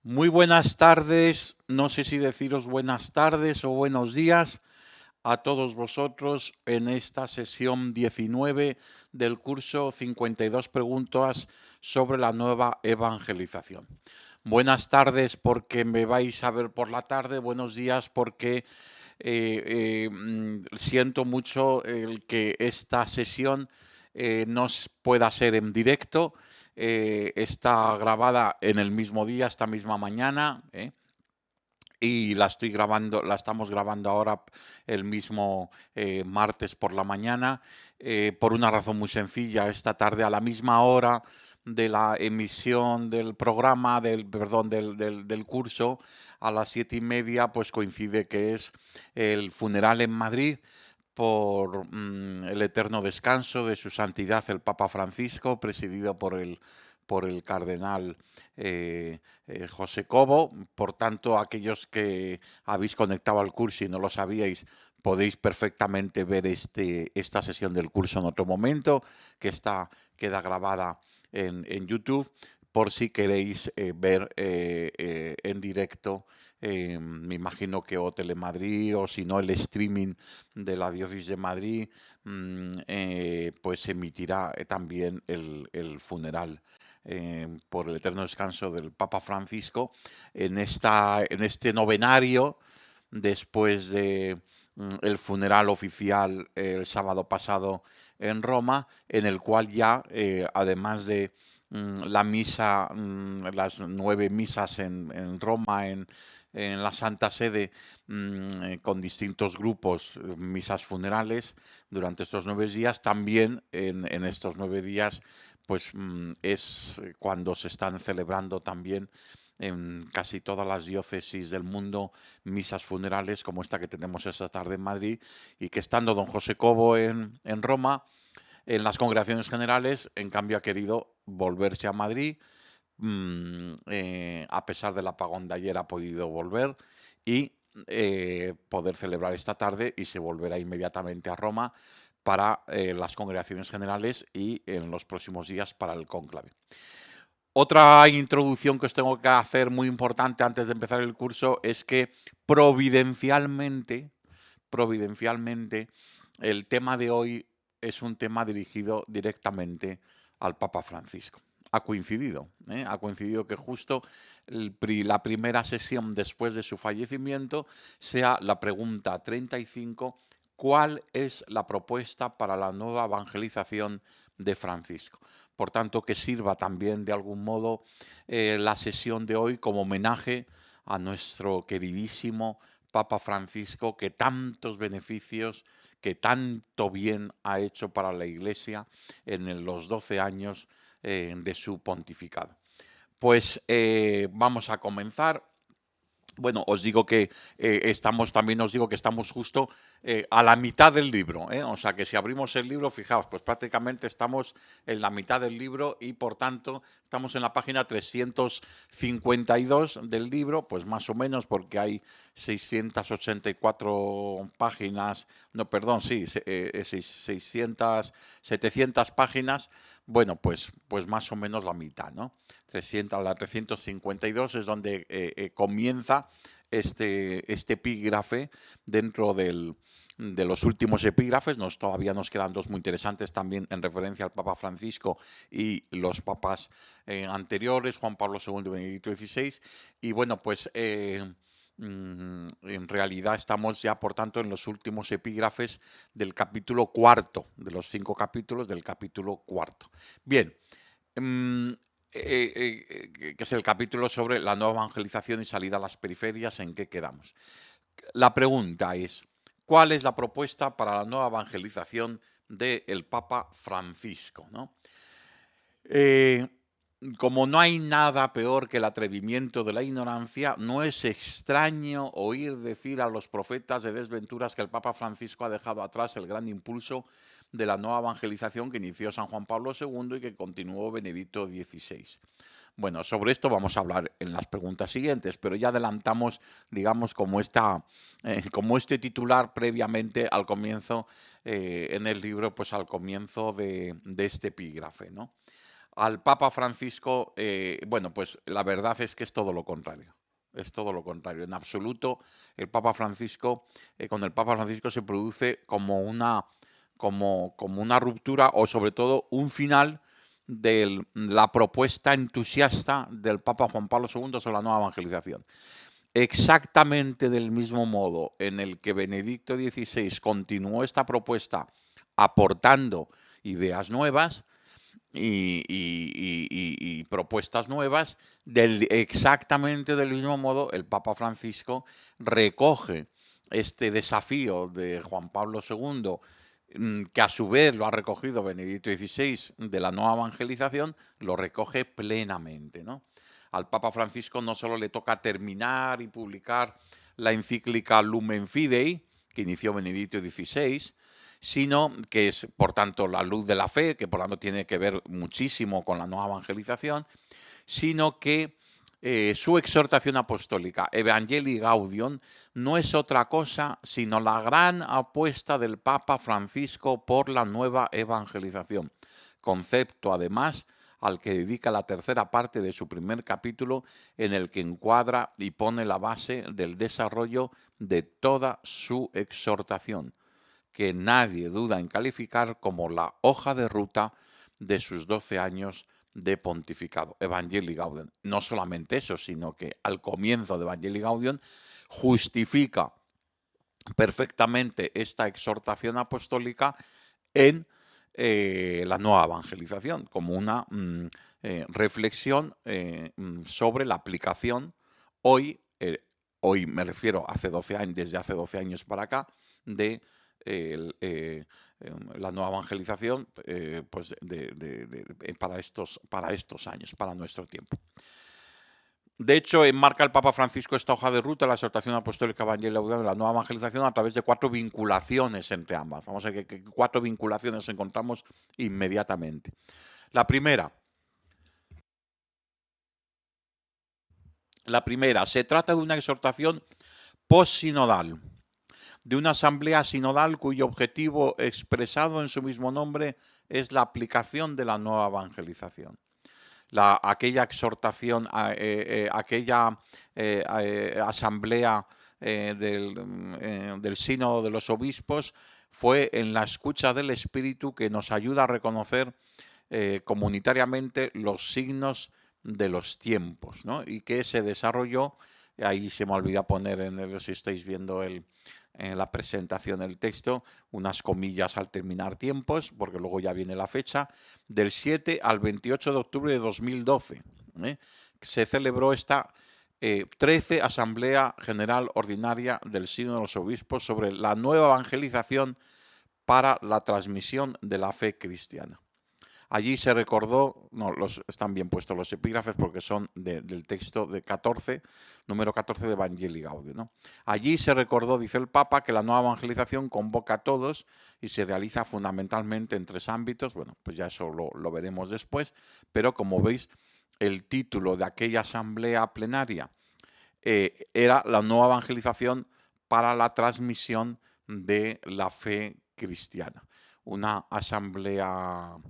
Muy buenas tardes, no sé si deciros buenas tardes o buenos días a todos vosotros en esta sesión 19 del curso 52 preguntas sobre la nueva evangelización. Buenas tardes porque me vais a ver por la tarde, buenos días porque siento mucho el que esta sesión no pueda ser en directo. Está grabada en el mismo día, esta misma mañana, y la estamos grabando ahora el mismo martes por la mañana, por una razón muy sencilla. Esta tarde, a la misma hora de la emisión del programa, perdón, del curso, a las 7:30, pues coincide que es el funeral en Madrid por el eterno descanso de su santidad el Papa Francisco, presidido por el cardenal José Cobo. Por tanto, aquellos que habéis conectado al curso y no lo sabíais, podéis perfectamente ver esta sesión del curso en otro momento, que queda grabada en YouTube, por si queréis ver en directo. Me imagino que o Telemadrid o si no el streaming de la Diócesis de Madrid, pues emitirá también el funeral por el eterno descanso del Papa Francisco en este novenario después de el funeral oficial el sábado pasado en Roma, en el cual ya, además de la misa, las 9 misas en Roma, en la Santa Sede, con distintos grupos, misas funerales durante estos 9 días. También en estos 9 días, pues es cuando se están celebrando también en casi todas las diócesis del mundo misas funerales como esta que tenemos esta tarde en Madrid, y que estando don José Cobo en Roma, en las congregaciones generales, en cambio ha querido volverse a Madrid. A pesar del apagón de ayer ha podido volver y poder celebrar esta tarde, y se volverá inmediatamente a Roma para las congregaciones generales y en los próximos días para el cónclave. Otra introducción que os tengo que hacer muy importante antes de empezar el curso es que providencialmente, el tema de hoy es un tema dirigido directamente al Papa Francisco. Ha coincidido que justo la primera sesión después de su fallecimiento sea la pregunta 35: ¿cuál es la propuesta para la nueva evangelización de Francisco? Por tanto, que sirva también de algún modo la sesión de hoy como homenaje a nuestro queridísimo Papa Francisco, que tantos beneficios, que tanto bien ha hecho para la Iglesia en los 12 años de su pontificado. Pues vamos a comenzar. Bueno, os digo que también os digo que estamos justo a la mitad del libro, ¿eh? O sea que si abrimos el libro, fijaos, pues prácticamente estamos en la mitad del libro, y por tanto estamos en la página 352 del libro, pues más o menos, porque hay 684 páginas, no, perdón, sí, 700 páginas. Bueno, pues más o menos la mitad, ¿no? La 352 es donde comienza este epígrafe dentro de los últimos epígrafes. Todavía nos quedan dos muy interesantes también en referencia al Papa Francisco y los papas anteriores, Juan Pablo II y Benedicto XVI. Y bueno, pues en realidad estamos ya, por tanto, en los últimos epígrafes del capítulo cuarto, de los 5 capítulos del capítulo cuarto. Bien, mm, que es el capítulo sobre la nueva evangelización y salida a las periferias. ¿En qué quedamos? La pregunta es: ¿cuál es la propuesta para la nueva evangelización del Papa Francisco? ¿No? Eh, Como no hay nada peor que el atrevimiento de la ignorancia, no es extraño oír decir a los profetas de desventuras que el Papa Francisco ha dejado atrás el gran impulso de la nueva evangelización que inició San Juan Pablo II y que continuó Benedicto XVI. Bueno, sobre esto vamos a hablar en las preguntas siguientes, pero ya adelantamos, digamos, como este titular previamente al comienzo en el libro, pues al comienzo de este epígrafe, ¿no? Al Papa Francisco, bueno, pues la verdad es que es todo lo contrario. Es todo lo contrario. En absoluto, el Papa Francisco, con el Papa Francisco se produce como una ruptura o sobre todo un final de la propuesta entusiasta del Papa Juan Pablo II sobre la nueva evangelización. Exactamente del mismo modo en el que Benedicto XVI continuó esta propuesta aportando ideas nuevas, y propuestas nuevas, exactamente del mismo modo el Papa Francisco recoge este desafío de Juan Pablo II, que a su vez lo ha recogido Benedicto XVI de la nueva evangelización, lo recoge plenamente, ¿no? Al Papa Francisco no solo le toca terminar y publicar la encíclica Lumen Fidei, que inició Benedicto XVI, sino que es, por tanto, la luz de la fe, que por tanto tiene que ver muchísimo con la nueva evangelización, sino que su exhortación apostólica, Evangelii Gaudium, no es otra cosa sino la gran apuesta del Papa Francisco por la nueva evangelización, concepto además al que dedica la tercera parte de su primer capítulo, en el que encuadra y pone la base del desarrollo de toda su exhortación, que nadie duda en calificar como la hoja de ruta de sus 12 años de pontificado, Evangelii Gaudium. No solamente eso, sino que al comienzo de Evangelii Gaudium justifica perfectamente esta exhortación apostólica en la nueva evangelización, como una reflexión sobre la aplicación hoy, hoy me refiero hace 12 años, desde hace 12 años para acá, de la nueva evangelización pues para estos años, para nuestro tiempo. De hecho, enmarca el Papa Francisco esta hoja de ruta, la exhortación apostólica Evangelii Gaudium de la nueva evangelización, a través de 4 vinculaciones entre ambas. Vamos a ver qué 4 vinculaciones encontramos inmediatamente. La primera, se trata de una exhortación postsinodal, de una asamblea sinodal cuyo objetivo expresado en su mismo nombre es la aplicación de la nueva evangelización. Aquella exhortación, aquella asamblea del sínodo de los obispos fue en la escucha del Espíritu que nos ayuda a reconocer comunitariamente los signos de los tiempos, ¿no? Y que se desarrolló, ahí se me olvida poner si estáis viendo en la presentación del texto, unas comillas al terminar tiempos, porque luego ya viene la fecha, del 7 al 28 de octubre de 2012. Se celebró esta 13 Asamblea General Ordinaria del Sínodo de los Obispos sobre la nueva evangelización para la transmisión de la fe cristiana. Allí se recordó, están bien puestos los epígrafes porque son del texto de número 14 de Evangelii Gaudium, ¿no? Allí se recordó, dice el Papa, que la nueva evangelización convoca a todos y se realiza fundamentalmente en 3 ámbitos. Bueno, pues ya eso lo veremos después, pero como veis, el título de aquella asamblea plenaria era la nueva evangelización para la transmisión de la fe cristiana. Una asamblea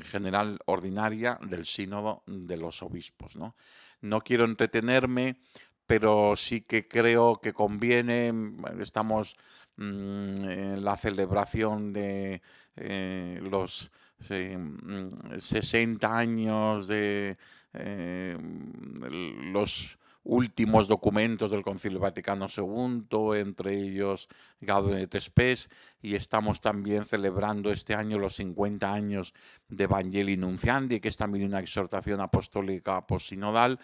general ordinaria del sínodo de los obispos, ¿no? No quiero entretenerme, pero sí que creo que conviene, estamos en la celebración de los 60 años de los últimos documentos del Concilio Vaticano II, entre ellos Gaudium et Spes, y estamos también celebrando este año los 50 años de Evangelii Nuntiandi, que es también una exhortación apostólica postsinodal.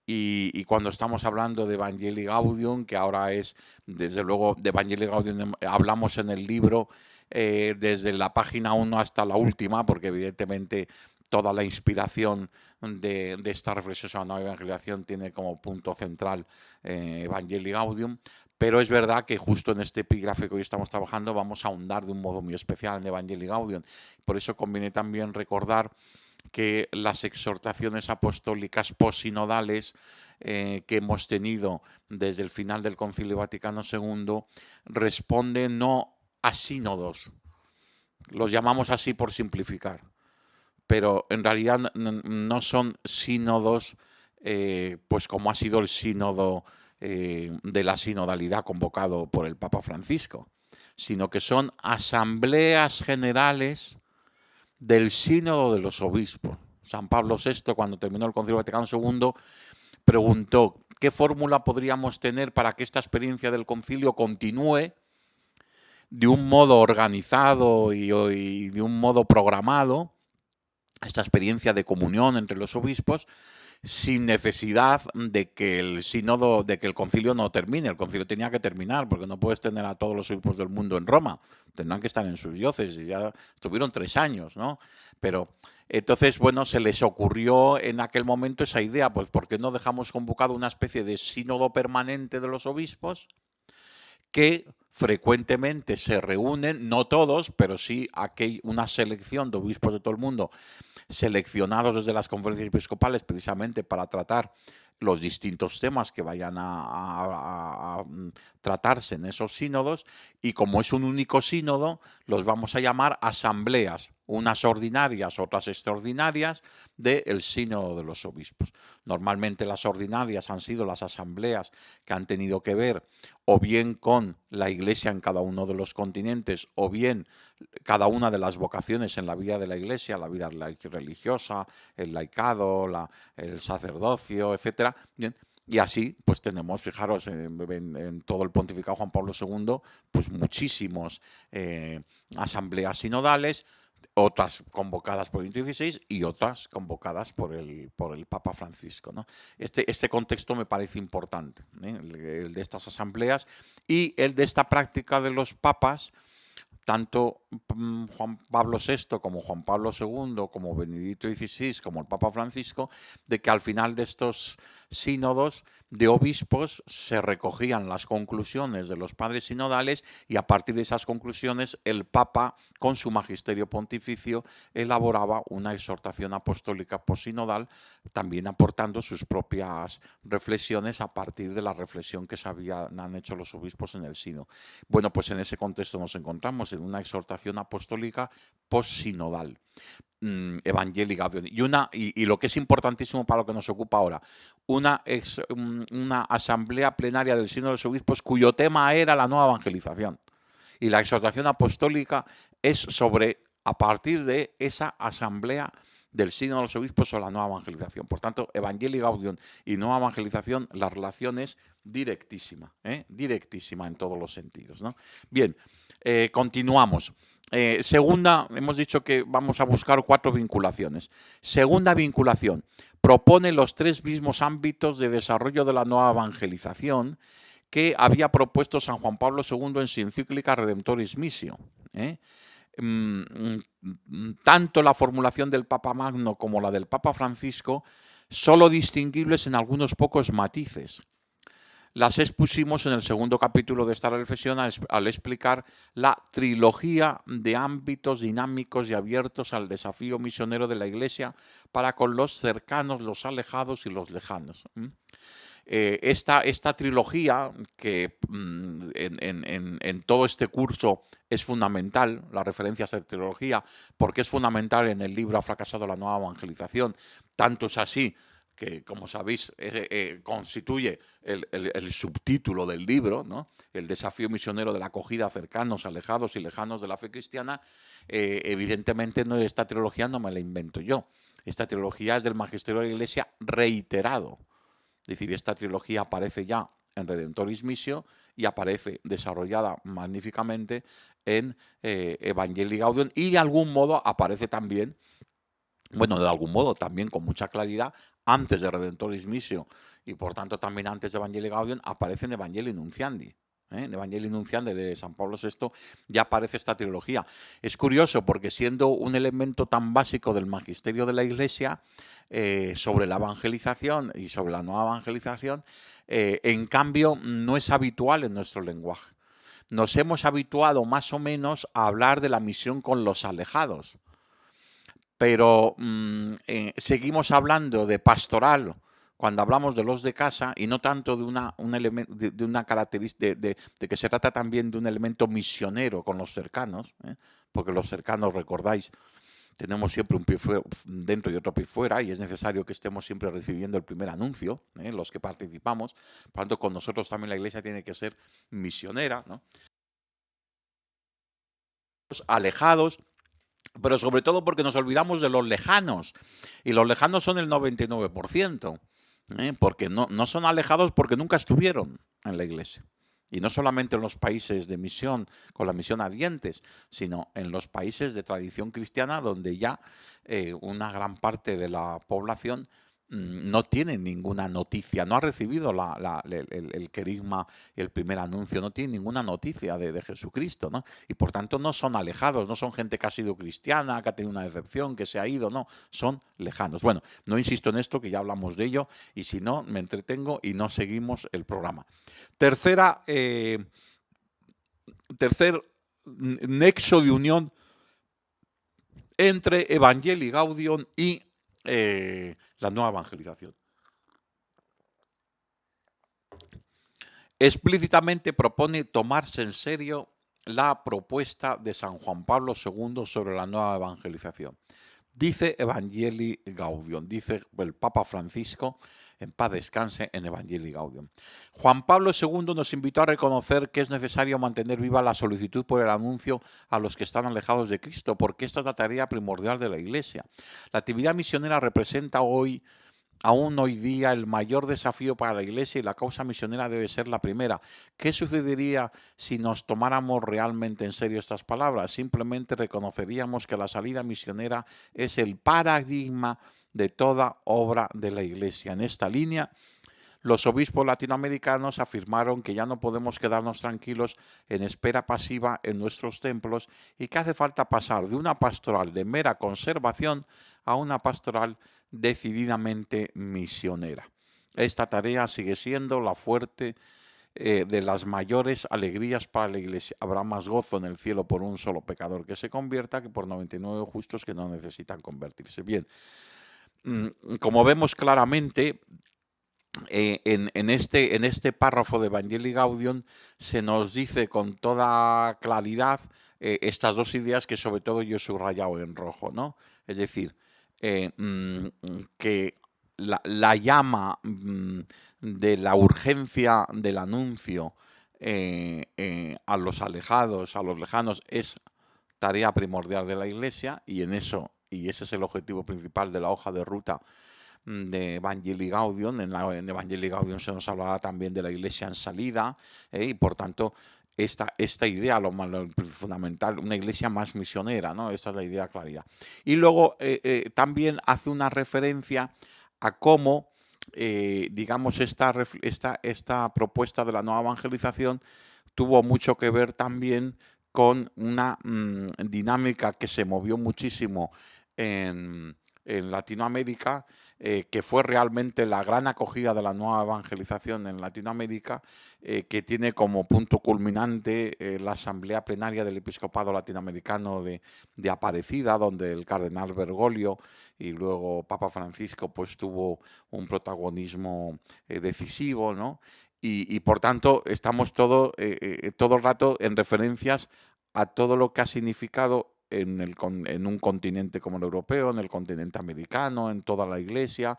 Y cuando estamos hablando de Evangelii Gaudium, que ahora es, desde luego, de Evangelii Gaudium hablamos en el libro desde la página 1 hasta la última, porque evidentemente toda la inspiración de esta reflexión sobre la nueva evangelización tiene como punto central Evangelii Gaudium, pero es verdad que justo en este epígrafe que hoy estamos trabajando vamos a ahondar de un modo muy especial en Evangelii Gaudium. Por eso conviene también recordar que las exhortaciones apostólicas posinodales que hemos tenido desde el final del Concilio Vaticano II responden no a sínodos, los llamamos así por simplificar, pero en realidad no son sínodos, pues como ha sido el sínodo de la sinodalidad convocado por el Papa Francisco, sino que son asambleas generales del sínodo de los obispos. San Pablo VI, cuando terminó el Concilio Vaticano II, preguntó qué fórmula podríamos tener para que esta experiencia del concilio continúe de un modo organizado y de un modo programado, esta experiencia de comunión entre los obispos, sin necesidad de que el sínodo, de que el concilio no termine. El concilio tenía que terminar, porque no puedes tener a todos los obispos del mundo en Roma. Tendrán que estar en sus diócesis. Ya estuvieron 3 años, ¿no? Pero entonces, bueno, se les ocurrió en aquel momento esa idea, pues ¿por qué no dejamos convocado una especie de sínodo permanente de los obispos que frecuentemente se reúnen, no todos, pero sí una selección de obispos de todo el mundo, seleccionados desde las conferencias episcopales precisamente para tratar los distintos temas que vayan a tratarse en esos sínodos, y como es un único sínodo, los vamos a llamar asambleas, unas ordinarias, otras extraordinarias, del sínodo de los obispos. Normalmente las ordinarias han sido las asambleas que han tenido que ver o bien con la Iglesia en cada uno de los continentes, o bien cada una de las vocaciones en la vida de la Iglesia, la vida religiosa, el laicado, el sacerdocio, etcétera. Bien, y así, pues tenemos, fijaros, en todo el pontificado Juan Pablo II, pues muchísimos asambleas sinodales, otras convocadas por el Benedicto XVI y otras convocadas por el Papa Francisco, ¿no? Este contexto me parece importante, el de estas asambleas y el de esta práctica de los papas, tanto Juan Pablo VI como Juan Pablo II, como Benedicto XVI, como el Papa Francisco, de que al final de estos sínodos de obispos se recogían las conclusiones de los padres sinodales, y a partir de esas conclusiones el Papa, con su magisterio pontificio, elaboraba una exhortación apostólica posinodal, también aportando sus propias reflexiones a partir de la reflexión que han hecho los obispos en el sínodo. Bueno, pues en ese contexto nos encontramos, en una exhortación apostólica postsinodal. Evangelii Gaudium. Y lo que es importantísimo para lo que nos ocupa ahora, una asamblea plenaria del Sínodo de los Obispos cuyo tema era la nueva evangelización. Y la exhortación apostólica es a partir de esa asamblea del Sínodo de los Obispos sobre la nueva evangelización. Por tanto, Evangelii Gaudium y nueva evangelización, la relación es directísima, directísima en todos los sentidos, ¿no? Bien, continuamos. Segunda, hemos dicho que vamos a buscar 4 vinculaciones. Segunda vinculación, propone los 3 mismos ámbitos de desarrollo de la nueva evangelización que había propuesto San Juan Pablo II en su encíclica Redemptoris Missio. Tanto la formulación del Papa Magno como la del Papa Francisco, solo distinguibles en algunos pocos matices. Las expusimos en el segundo capítulo de esta reflexión al explicar la trilogía de ámbitos dinámicos y abiertos al desafío misionero de la Iglesia para con los cercanos, los alejados y los lejanos. Esta trilogía, que en todo este curso es fundamental, la referencia a esta trilogía, porque es fundamental en el libro Ha fracasado la nueva evangelización, tanto es así que, como sabéis, constituye el subtítulo del libro, ¿no? El desafío misionero de la acogida a cercanos, alejados y lejanos de la fe cristiana. Evidentemente, esta trilogía no me la invento yo. Esta trilogía es del magisterio de la Iglesia reiterado. Es decir, esta trilogía aparece ya en Redemptoris Missio y aparece desarrollada magníficamente en Evangelii Gaudium, y de algún modo aparece también, bueno, de algún modo también con mucha claridad, antes de Redemptoris Missio y por tanto también antes de Evangelii Gaudium, aparece en Evangelii Nunciandi. En Evangelii Nunciandi de San Pablo VI ya aparece esta trilogía. Es curioso porque, siendo un elemento tan básico del magisterio de la Iglesia sobre la evangelización y sobre la nueva evangelización, en cambio no es habitual en nuestro lenguaje. Nos hemos habituado más o menos a hablar de la misión con los alejados, pero seguimos hablando de pastoral cuando hablamos de los de casa, y no tanto de una característica de que se trata también de un elemento misionero con los cercanos, porque los cercanos, recordáis, tenemos siempre un pie dentro y otro pie fuera, y es necesario que estemos siempre recibiendo el primer anuncio, los que participamos. Por lo tanto, con nosotros también la Iglesia tiene que ser misionera, ¿no? Alejados, pero sobre todo porque nos olvidamos de los lejanos, y los lejanos son el 99%, porque no son alejados porque nunca estuvieron en la Iglesia. Y no solamente en los países de misión, con la misión a dientes, sino en los países de tradición cristiana donde ya una gran parte de la población no tiene ninguna noticia, no ha recibido el querigma, el primer anuncio, no tiene ninguna noticia de Jesucristo, ¿no? Y por tanto no son alejados, no son gente que ha sido cristiana, que ha tenido una decepción, que se ha ido, no, son lejanos. Bueno, no insisto en esto, que ya hablamos de ello, y si no, me entretengo y no seguimos el programa. Tercer nexo de unión entre Evangelii Gaudium y la nueva evangelización. Explícitamente propone tomarse en serio la propuesta de San Juan Pablo II sobre la nueva evangelización. Dice Evangelii Gaudium, dice el Papa Francisco, en paz descanse, en Evangelii Gaudium. Juan Pablo II nos invitó a reconocer que es necesario mantener viva la solicitud por el anuncio a los que están alejados de Cristo, porque esta es la tarea primordial de la Iglesia. La actividad misionera representa aún hoy día el mayor desafío para la Iglesia, y la causa misionera debe ser la primera. ¿Qué sucedería si nos tomáramos realmente en serio estas palabras? Simplemente reconoceríamos que la salida misionera es el paradigma de toda obra de la Iglesia. En esta línea, los obispos latinoamericanos afirmaron que ya no podemos quedarnos tranquilos en espera pasiva en nuestros templos, y que hace falta pasar de una pastoral de mera conservación a una pastoral decididamente misionera. Esta tarea sigue siendo la fuerte de las mayores alegrías para la Iglesia. Habrá más gozo en el cielo por un solo pecador que se convierta que por 99 justos que no necesitan convertirse. Bien, como vemos claramente, en este párrafo de Evangelii Gaudium se nos dice con toda claridad estas dos ideas que sobre todo yo he subrayado en rojo, ¿no? Es decir, que la llama de la urgencia del anuncio a los alejados, a los lejanos, es tarea primordial de la Iglesia, y ese es el objetivo principal de la hoja de ruta de Evangelii Gaudium. En Evangelii Gaudium se nos hablará también de la Iglesia en salida, y por tanto esta idea, lo fundamental, una Iglesia más misionera, ¿no? Esta es la idea de claridad. Y luego también hace una referencia a cómo, digamos, esta propuesta de la nueva evangelización tuvo mucho que ver también con una dinámica que se movió muchísimo en Latinoamérica, que fue realmente la gran acogida de la nueva evangelización en Latinoamérica, que tiene como punto culminante la Asamblea Plenaria del Episcopado Latinoamericano de Aparecida, donde el cardenal Bergoglio y luego Papa Francisco pues tuvo un protagonismo decisivo, ¿no? Y por tanto estamos todo el rato en referencias a todo lo que ha significado en un continente como el europeo, en el continente americano, en toda la Iglesia,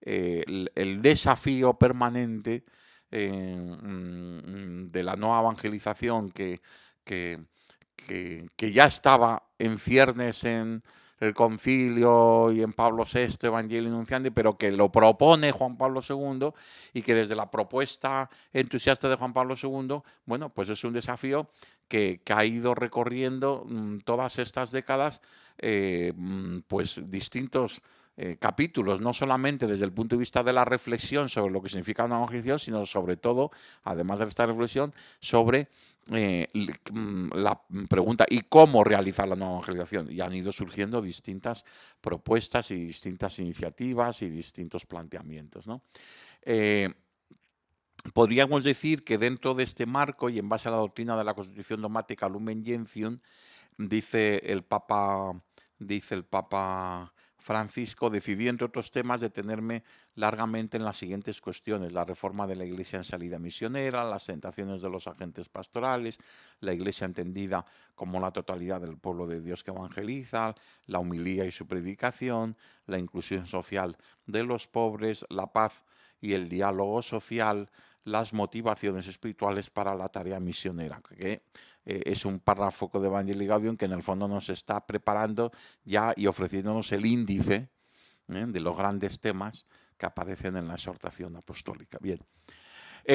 el desafío permanente de la nueva evangelización que, que ya estaba en ciernes en el Concilio y en Pablo VI, Evangelii Nunciandi, pero que lo propone Juan Pablo II, y que desde la propuesta entusiasta de Juan Pablo II, bueno, pues es un desafío que ha ido recorriendo todas estas décadas, pues distintos capítulos, no solamente desde el punto de vista de la reflexión sobre lo que significa una evangelización, sino sobre todo, además de esta reflexión, sobre la pregunta ¿y cómo realizar la nueva evangelización? Y han ido surgiendo distintas propuestas y distintas iniciativas y distintos planteamientos, ¿no? Podríamos decir que dentro de este marco y en base a la doctrina de la Constitución Dogmática Lumen Gentium, dice el Papa Francisco, decidí, entre otros temas, detenerme largamente en las siguientes cuestiones: la reforma de la Iglesia en salida misionera, las tentaciones de los agentes pastorales, la Iglesia entendida como la totalidad del pueblo de Dios que evangeliza, la humilía y su predicación, la inclusión social de los pobres, la paz y el diálogo social, las motivaciones espirituales para la tarea misionera, que es un párrafo de Evangelii Gaudium que en el fondo nos está preparando ya y ofreciéndonos el índice de los grandes temas que aparecen en la exhortación apostólica. Bien.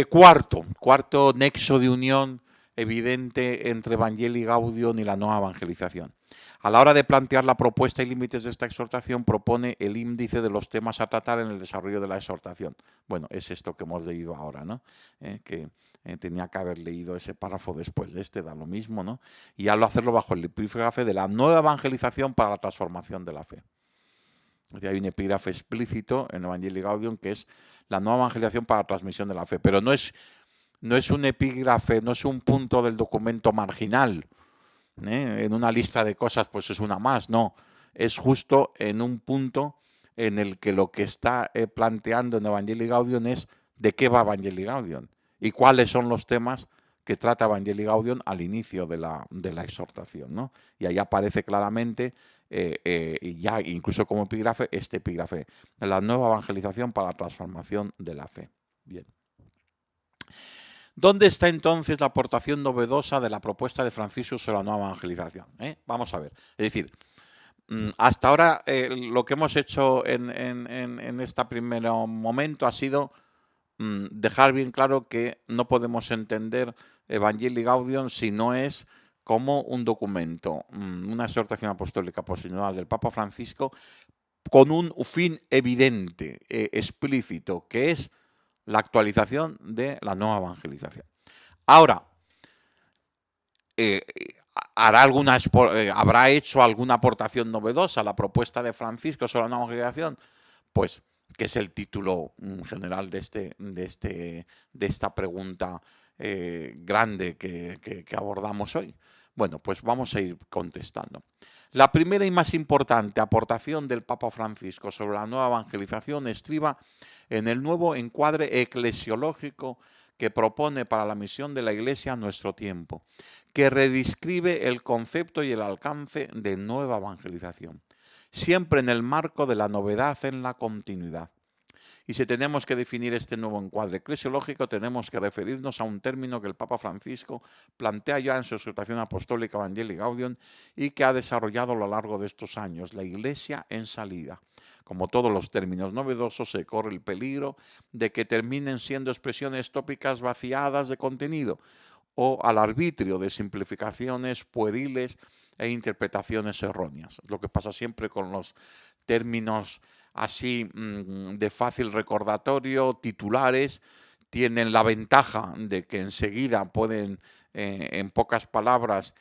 Cuarto nexo de unión evidente entre Evangelii Gaudium y la nueva evangelización. A la hora de plantear la propuesta y límites de esta exhortación, propone el índice de los temas a tratar en el desarrollo de la exhortación. Bueno, es esto que hemos leído ahora, ¿no? Tenía que haber leído ese párrafo después de este, da lo mismo, ¿no? Y al hacerlo bajo el epígrafe de la nueva evangelización para la transformación de la fe. Hay un epígrafe explícito en Evangelii Gaudium que es la nueva evangelización para la transmisión de la fe, pero no es un epígrafe, no es un punto del documento marginal, en una lista de cosas pues es una más, no, es justo en un punto en el que lo que está planteando en Evangelii Gaudium es de qué va Evangelii Gaudium y cuáles son los temas que trata Evangelii Gaudium al inicio de la exhortación, ¿no? Y ahí aparece claramente, y ya incluso como epígrafe, este epígrafe, la nueva evangelización para la transformación de la fe. Bien. ¿Dónde está entonces la aportación novedosa de la propuesta de Francisco sobre la nueva evangelización? Vamos a ver. Es decir, hasta ahora lo que hemos hecho en este primer momento ha sido dejar bien claro que no podemos entender Evangelii Gaudium si no es como un documento, una exhortación apostólica posicional del Papa Francisco con un fin evidente, explícito, que es la actualización de la nueva evangelización. Ahora, ¿habrá hecho alguna aportación novedosa a la propuesta de Francisco sobre la nueva evangelización? Pues, que es el título general de esta pregunta grande que abordamos hoy. Bueno, pues vamos a ir contestando. La primera y más importante aportación del Papa Francisco sobre la nueva evangelización estriba en el nuevo encuadre eclesiológico que propone para la misión de la Iglesia en nuestro tiempo, que redescribe el concepto y el alcance de nueva evangelización, siempre en el marco de la novedad en la continuidad. Y si tenemos que definir este nuevo encuadre eclesiológico, tenemos que referirnos a un término que el Papa Francisco plantea ya en su exhortación apostólica Evangelii Gaudium y que ha desarrollado a lo largo de estos años: la Iglesia en salida. Como todos los términos novedosos, se corre el peligro de que terminen siendo expresiones tópicas vaciadas de contenido o al arbitrio de simplificaciones pueriles e interpretaciones erróneas. Lo que pasa siempre con los términos así de fácil recordatorio, titulares, tienen la ventaja de que enseguida pueden, en pocas palabras,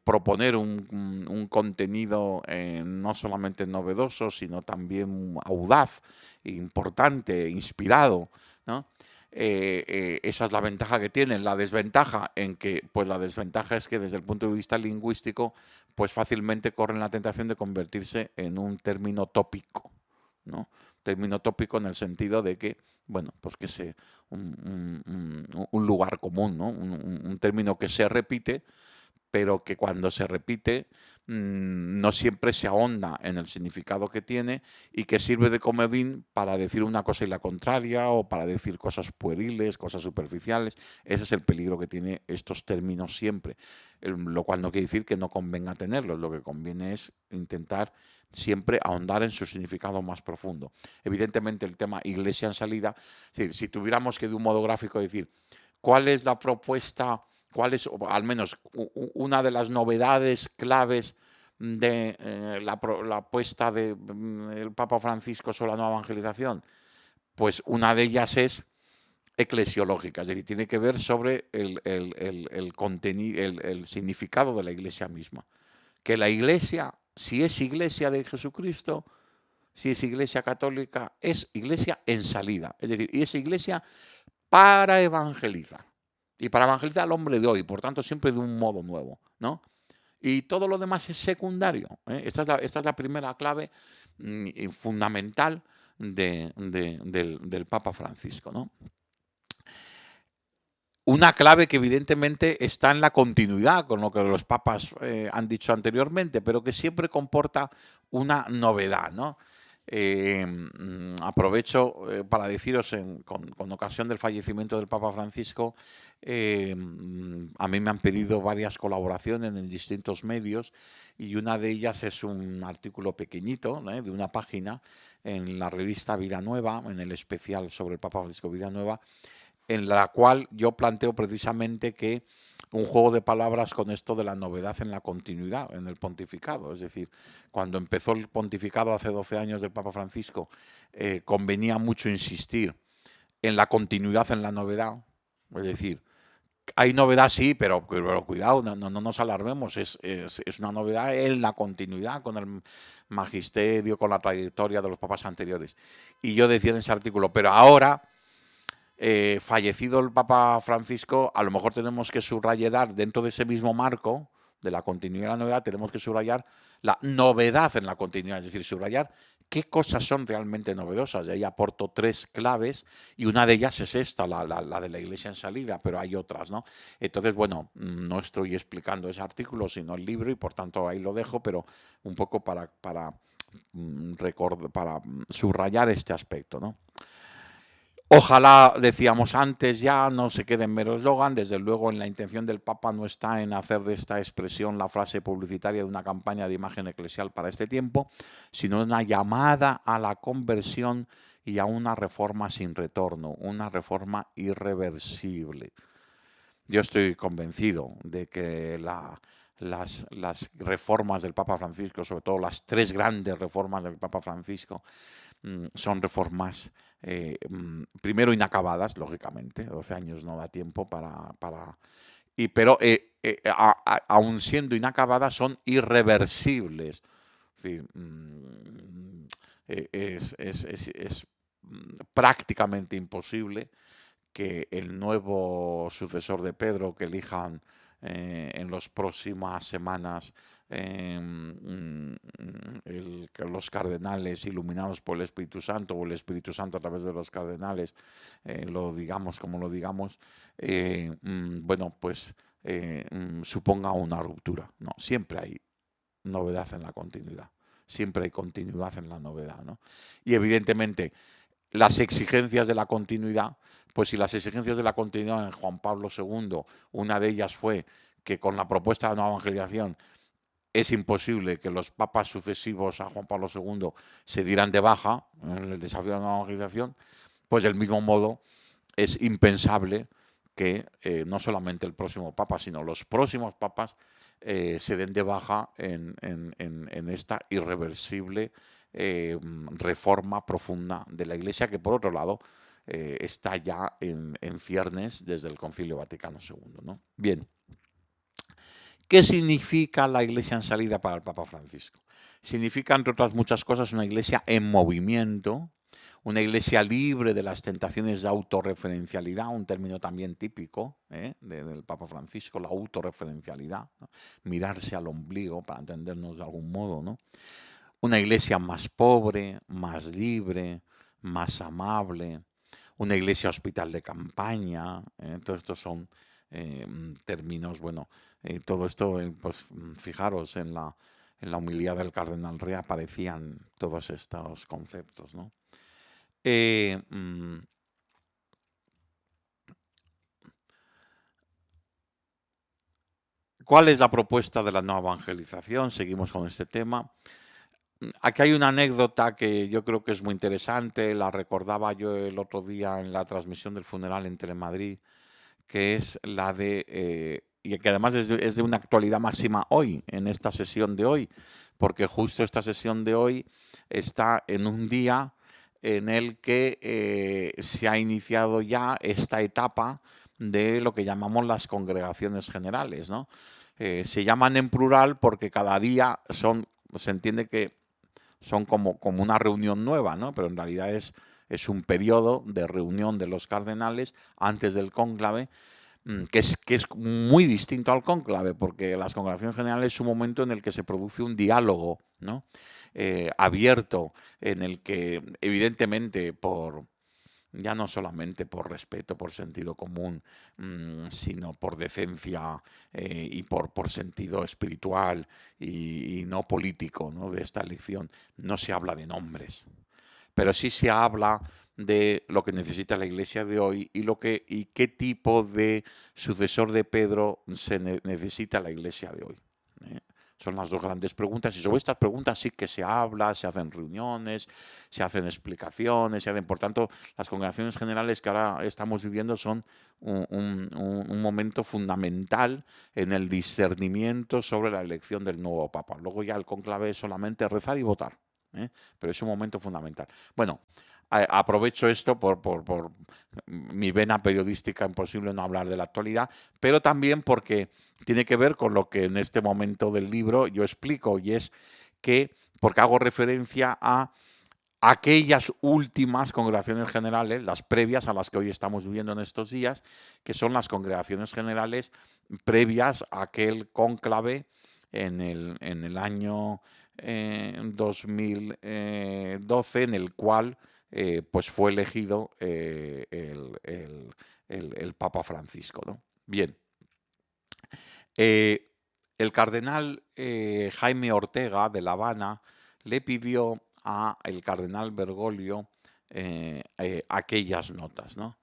proponer un contenido no solamente novedoso, sino también audaz, importante, inspirado, ¿no? Esa es la ventaja que tienen. La desventaja la desventaja es que desde el punto de vista lingüístico, pues fácilmente corren la tentación de convertirse en un término tópico, ¿no? Término tópico en el sentido de que, bueno, pues que es un lugar común, ¿no? Un término que se repite, pero que cuando se repite no siempre se ahonda en el significado que tiene y que sirve de comodín para decir una cosa y la contraria, o para decir cosas pueriles, cosas superficiales. Ese es el peligro que tiene estos términos siempre, lo cual no quiere decir que no convenga tenerlos. Lo que conviene es intentar siempre ahondar en su significado más profundo. Evidentemente el tema Iglesia en salida, si tuviéramos que de un modo gráfico decir cuál es la propuesta, cuál es, al menos, una de las novedades claves de la apuesta del Papa Francisco sobre la nueva evangelización, pues una de ellas es eclesiológica, es decir, tiene que ver sobre el contenido, el significado de la Iglesia misma. Que la Iglesia, si es Iglesia de Jesucristo, si es Iglesia católica, es Iglesia en salida, es decir, y es Iglesia para evangelizar. Y para evangelizar al hombre de hoy, por tanto, siempre de un modo nuevo, ¿no? Y todo lo demás es secundario, ¿eh? Esta es la primera clave y fundamental del Papa Francisco, ¿no? Una clave que evidentemente está en la continuidad con lo que los papas han dicho anteriormente, pero que siempre comporta una novedad, ¿no? Aprovecho para deciros con ocasión del fallecimiento del Papa Francisco, a mí me han pedido varias colaboraciones en distintos medios y una de ellas es un artículo pequeñito, ¿no?, de una página en la revista Vida Nueva, en el especial sobre el Papa Francisco Vida Nueva, en la cual yo planteo precisamente que un juego de palabras con esto de la novedad en la continuidad, en el pontificado. Es decir, cuando empezó el pontificado hace 12 años del Papa Francisco, convenía mucho insistir en la continuidad en la novedad. Es decir, hay novedad, sí, pero cuidado, no nos alarmemos, es una novedad en la continuidad con el magisterio, con la trayectoria de los papas anteriores. Y yo decía en ese artículo, pero ahora fallecido el Papa Francisco, a lo mejor tenemos que subrayar dentro de ese mismo marco de la continuidad y la novedad, tenemos que subrayar la novedad en la continuidad, es decir, subrayar qué cosas son realmente novedosas. Y ahí aporto 3 claves y una de ellas es esta, la de la Iglesia en salida, pero hay otras, ¿no? Entonces, bueno, no estoy explicando ese artículo, sino el libro y por tanto ahí lo dejo, pero un poco para subrayar este aspecto, ¿no? Ojalá, decíamos antes, ya no se quede en mero eslogan. Desde luego, en la intención del Papa no está en hacer de esta expresión la frase publicitaria de una campaña de imagen eclesial para este tiempo, sino una llamada a la conversión y a una reforma sin retorno, una reforma irreversible. Yo estoy convencido de que las reformas del Papa Francisco, sobre todo las 3 grandes reformas del Papa Francisco, son reformas primero inacabadas, lógicamente, 12 años no da tiempo pero aun siendo inacabadas son irreversibles. Es decir, es prácticamente imposible que el nuevo sucesor de Pedro que elijan en las próximas semanas los cardenales iluminados por el Espíritu Santo o el Espíritu Santo a través de los cardenales, lo digamos como lo digamos, bueno, pues suponga una ruptura. No, siempre hay novedad en la continuidad, siempre hay continuidad en la novedad, ¿no? Y evidentemente las exigencias de la continuidad, pues si las exigencias de la continuidad en Juan Pablo II, una de ellas fue que con la propuesta de la nueva evangelización es imposible que los papas sucesivos a Juan Pablo II se dieran de baja en el desafío de la nueva evangelización, pues del mismo modo es impensable que no solamente el próximo papa, sino los próximos papas se den de baja en esta irreversible reforma profunda de la Iglesia, que por otro lado está ya en ciernes desde el Concilio Vaticano II, ¿no? Bien. ¿Qué significa la Iglesia en salida para el Papa Francisco? Significa, entre otras muchas cosas, una Iglesia en movimiento, una Iglesia libre de las tentaciones de autorreferencialidad, un término también típico del Papa Francisco, la autorreferencialidad, ¿no? Mirarse al ombligo, para entendernos de algún modo, ¿no? Una Iglesia más pobre, más libre, más amable, una Iglesia hospital de campaña, todos estos son términos, bueno, todo esto, pues fijaros, en la humildad del cardenal Rea aparecían todos estos conceptos, ¿no? ¿Cuál es la propuesta de la nueva evangelización? Seguimos con este tema. Aquí hay una anécdota que yo creo que es muy interesante, la recordaba yo el otro día en la transmisión del funeral en Telemadrid, que es la de, y que además es de una actualidad máxima hoy, en esta sesión de hoy, porque justo esta sesión de hoy está en un día en el que se ha iniciado ya esta etapa de lo que llamamos las congregaciones generales, ¿no? Se llaman en plural porque cada día se entiende que son como una reunión nueva, ¿no? Pero en realidad es un periodo de reunión de los cardenales antes del cónclave, que es muy distinto al cónclave, porque las congregaciones generales es un momento en el que se produce un diálogo, ¿no? Abierto, en el que evidentemente ya no solamente por respeto, por sentido común, sino por decencia y por sentido espiritual y no político, ¿no? De esta elección, no se habla de nombres, pero sí se habla de lo que necesita la Iglesia de hoy y qué tipo de sucesor de Pedro necesita la Iglesia de hoy. ¿eh? Son las dos grandes preguntas y sobre estas preguntas sí que se habla, se hacen reuniones, se hacen explicaciones, por tanto, las congregaciones generales que ahora estamos viviendo son un momento fundamental en el discernimiento sobre la elección del nuevo Papa. Luego ya el cónclave es solamente rezar y votar. Pero es un momento fundamental. Bueno, aprovecho esto por mi vena periodística, imposible no hablar de la actualidad, pero también porque tiene que ver con lo que en este momento del libro yo explico, y es que, porque hago referencia a aquellas últimas congregaciones generales, las previas a las que hoy estamos viviendo en estos días, que son las congregaciones generales previas a aquel cónclave en el año 2012, en el cual pues fue elegido el Papa Francisco, ¿no? Bien. El cardenal Jaime Ortega de La Habana le pidió al cardenal Bergoglio aquellas notas, ¿no?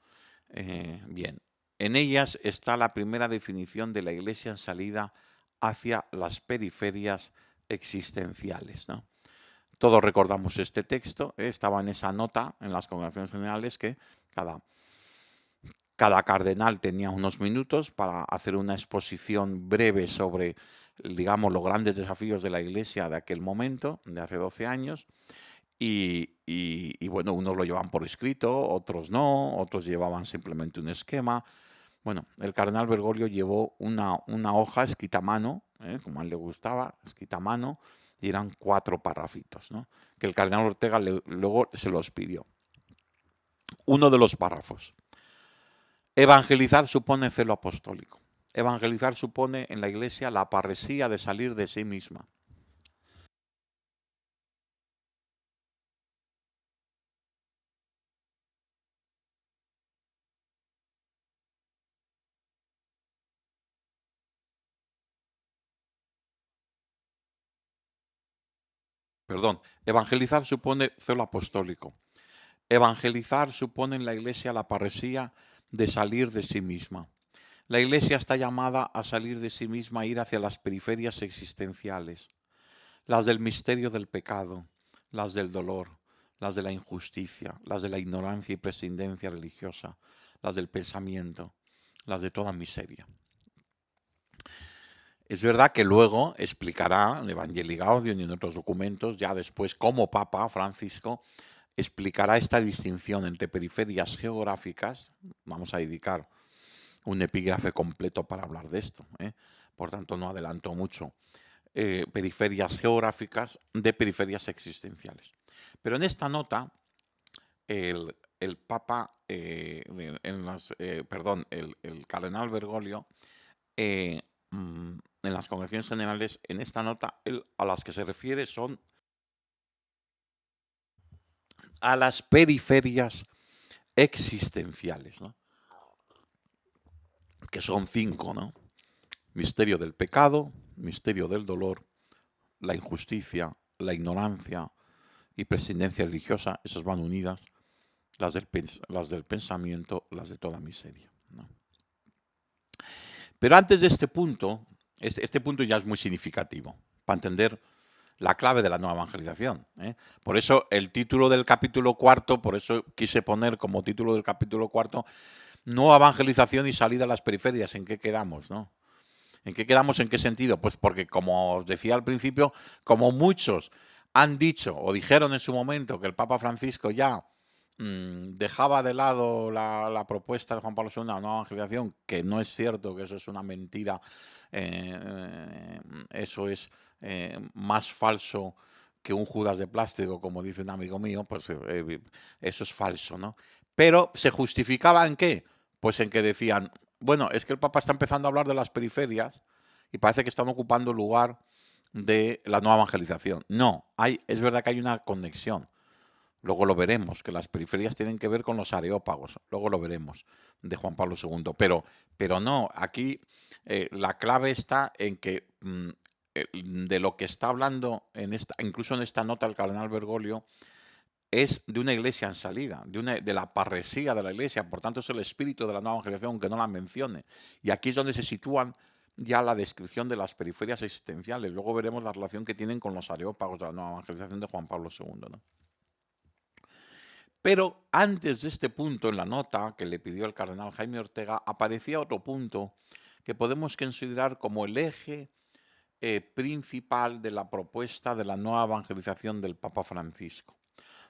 Bien, en ellas está la primera definición de la Iglesia en salida hacia las periferias existenciales, ¿no? Todos recordamos este texto, estaba en esa nota en las congregaciones generales que cada cardenal tenía unos minutos para hacer una exposición breve sobre, digamos, los grandes desafíos de la Iglesia de aquel momento, de hace 12 años. Bueno, unos lo llevaban por escrito, otros no, otros llevaban simplemente un esquema. Bueno, el cardenal Bergoglio llevó una hoja escrita a mano, como a él le gustaba, escrita a mano, y eran 4 párrafitos, ¿no? Que el cardenal Ortega luego se los pidió. Uno de los párrafos. Evangelizar supone celo apostólico. Evangelizar supone en la Iglesia la parresía de salir de sí misma. Perdón, evangelizar supone celo apostólico. Evangelizar supone en la Iglesia la parresía de salir de sí misma. La Iglesia está llamada a salir de sí misma, a ir hacia las periferias existenciales, las del misterio del pecado, las del dolor, las de la injusticia, las de la ignorancia y prescindencia religiosa, las del pensamiento, las de toda miseria. Es verdad que luego explicará en Evangelii Gaudium y en otros documentos, ya después como Papa Francisco, explicará esta distinción entre periferias geográficas. Vamos a dedicar un epígrafe completo para hablar de esto, por tanto no adelanto mucho. Periferias geográficas de periferias existenciales. Pero en esta nota, el Papa, el cardenal Bergoglio, en las congregaciones generales, en esta nota, a las que se refiere son a las periferias existenciales, ¿no? Que son 5, ¿no? Misterio del pecado, misterio del dolor, la injusticia, la ignorancia y prescindencia religiosa, esas van unidas, las del pensamiento, las de toda miseria, ¿no? Pero antes de este punto, este punto ya es muy significativo para entender la clave de la nueva evangelización. Por eso el título del capítulo 4, por eso quise poner como título del capítulo 4, nueva evangelización y salida a las periferias. ¿En qué quedamos, no? ¿En qué quedamos? ¿En qué sentido? Pues porque, como os decía al principio, como muchos han dicho o dijeron en su momento que el Papa Francisco ya dejaba de lado la propuesta de Juan Pablo II, una nueva evangelización, que no es cierto, que eso es una mentira, eso es más falso que un Judas de plástico, como dice un amigo mío, pues eso es falso, ¿no? Pero se justificaba ¿en qué? Pues en que decían, Bueno, es que el Papa está empezando a hablar de las periferias y parece que están ocupando el lugar de la nueva evangelización. No, es verdad que hay una conexión. Luego lo veremos, que las periferias tienen que ver con los areópagos. Luego lo veremos, de Juan Pablo II. Pero no, aquí la clave está en que de lo que está hablando incluso en esta nota el cardenal Bergoglio, es de una iglesia en salida, de la parresía de la iglesia, por tanto es el espíritu de la nueva evangelización, aunque no la mencione. Y aquí es donde se sitúan ya la descripción de las periferias existenciales. Luego veremos la relación que tienen con los areópagos de la nueva evangelización de Juan Pablo II, ¿no? Pero antes de este punto, en la nota que le pidió el cardenal Jaime Ortega, aparecía otro punto que podemos considerar como el eje principal de la propuesta de la nueva evangelización del Papa Francisco.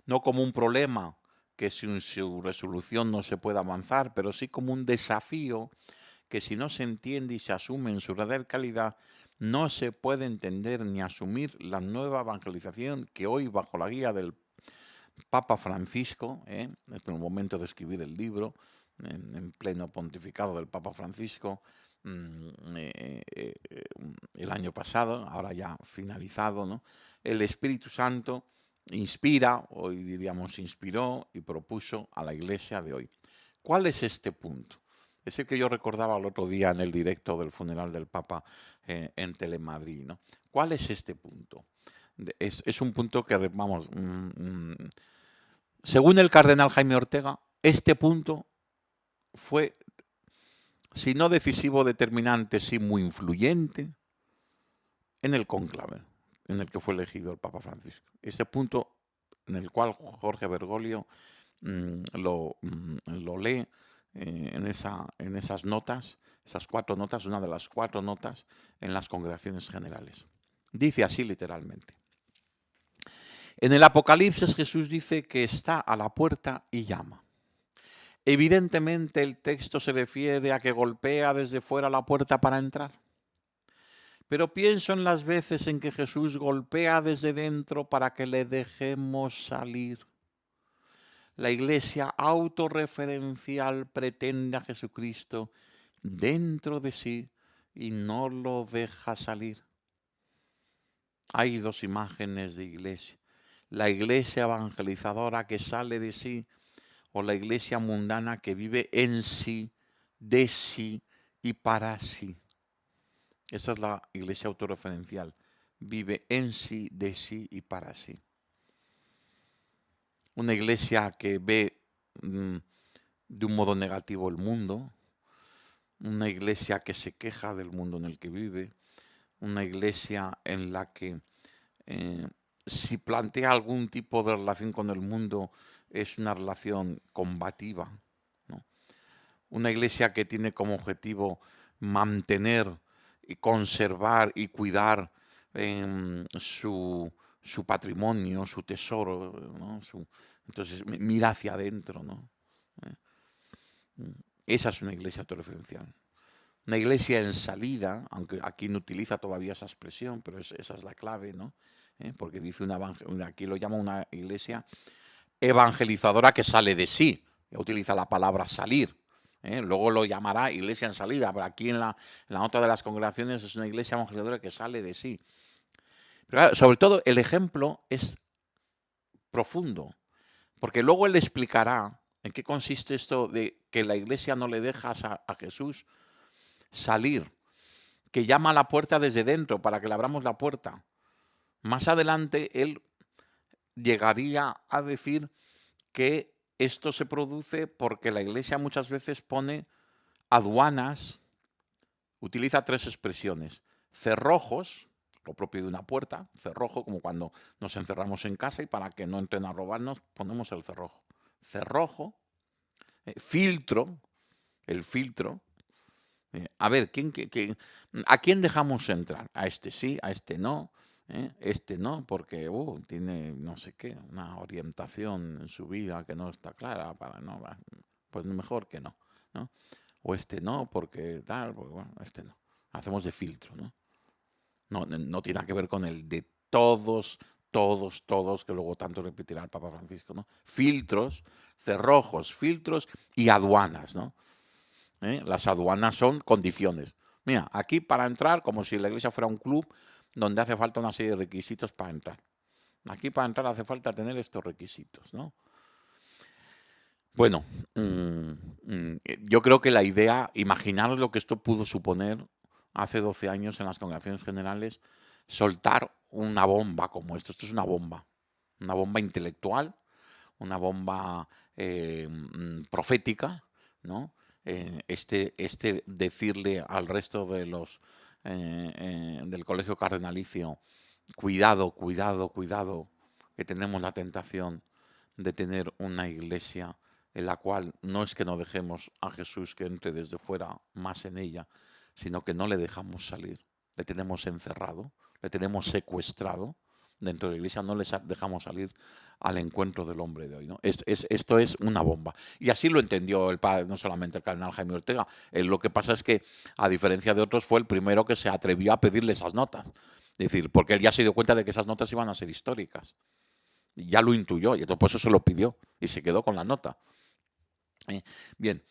No como un problema que sin su resolución no se puede avanzar, pero sí como un desafío que si no se entiende y se asume en su radicalidad, no se puede entender ni asumir la nueva evangelización que hoy, bajo la guía del Papa Francisco, en el momento de escribir el libro, en pleno pontificado del Papa Francisco, el año pasado, ahora ya finalizado, ¿no? El Espíritu Santo inspira, hoy diríamos inspiró y propuso a la Iglesia de hoy. ¿Cuál es este punto? Es el que yo recordaba el otro día en el directo del funeral del Papa en Telemadrid, ¿no? ¿Cuál es este punto? Es un punto que, vamos, según el cardenal Jaime Ortega, este punto fue, si no decisivo, determinante, sí muy influyente en el cónclave en el que fue elegido el Papa Francisco. Ese punto en el cual Jorge Bergoglio lo lee en esas notas, esas 4 notas, una de las 4 notas en las congregaciones generales. Dice así literalmente. En el Apocalipsis Jesús dice que está a la puerta y llama. Evidentemente el texto se refiere a que golpea desde fuera la puerta para entrar. Pero pienso en las veces en que Jesús golpea desde dentro para que le dejemos salir. La iglesia autorreferencial pretende a Jesucristo dentro de sí y no lo deja salir. Hay 2 imágenes de iglesia. La iglesia evangelizadora que sale de sí o la iglesia mundana que vive en sí, de sí y para sí. Esa es la iglesia autorreferencial. Vive en sí, de sí y para sí. Una iglesia que ve de un modo negativo el mundo. Una iglesia que se queja del mundo en el que vive. Una iglesia en la que si plantea algún tipo de relación con el mundo es una relación combativa, ¿no? Una iglesia que tiene como objetivo mantener y conservar y cuidar su patrimonio, su tesoro, ¿no? Entonces mira hacia adentro, ¿no? Esa es una iglesia autorreferencial. Una iglesia en salida, aunque aquí no utiliza todavía esa expresión, pero esa es la clave, ¿no? Porque dice aquí lo llama una iglesia evangelizadora que sale de sí. Utiliza la palabra salir. Luego lo llamará iglesia en salida, pero aquí en la nota de las congregaciones es una iglesia evangelizadora que sale de sí. Pero claro, sobre todo el ejemplo es profundo, porque luego él explicará en qué consiste esto de que la iglesia no le deja a Jesús salir, que llama a la puerta desde dentro para que le abramos la puerta. Más adelante él llegaría a decir que esto se produce porque la iglesia muchas veces pone aduanas, utiliza 3 expresiones, cerrojos, lo propio de una puerta, cerrojo, como cuando nos encerramos en casa y para que no entren a robarnos ponemos el cerrojo. Cerrojo, filtro, el filtro. A ver, ¿a quién dejamos entrar? A este sí, a este no. Este no, porque tiene no sé qué, una orientación en su vida que no está clara, pues mejor que no, ¿no? O este no, porque tal, pues bueno, este no. Hacemos de filtro, ¿no? No tiene nada que ver con el de todos, que luego tanto repetirá el Papa Francisco, ¿no? Filtros, cerrojos, filtros y aduanas, ¿no? ¿eh? Las aduanas son condiciones. Mira, aquí para entrar, como si la iglesia fuera un club donde hace falta una serie de requisitos para entrar. Aquí para entrar hace falta tener estos requisitos, ¿no? Bueno, yo creo que la idea, imaginaros lo que esto pudo suponer hace 12 años en las congregaciones generales, soltar una bomba como esto es una bomba intelectual, una bomba profética, ¿no? Este decirle al resto de los del colegio cardenalicio, cuidado, cuidado, cuidado, que tenemos la tentación de tener una iglesia en la cual no es que no dejemos a Jesús que entre desde fuera más en ella, sino que no le dejamos salir, le tenemos encerrado, le tenemos secuestrado dentro de la iglesia, no les dejamos salir al encuentro del hombre de hoy, ¿no? Esto es una bomba. Y así lo entendió el padre, no solamente el cardenal Jaime Ortega. Lo que pasa es que, a diferencia de otros, fue el primero que se atrevió a pedirle esas notas. Es decir, porque él ya se dio cuenta de que esas notas iban a ser históricas. Ya lo intuyó y entonces por eso se lo pidió y se quedó con la nota. Bien,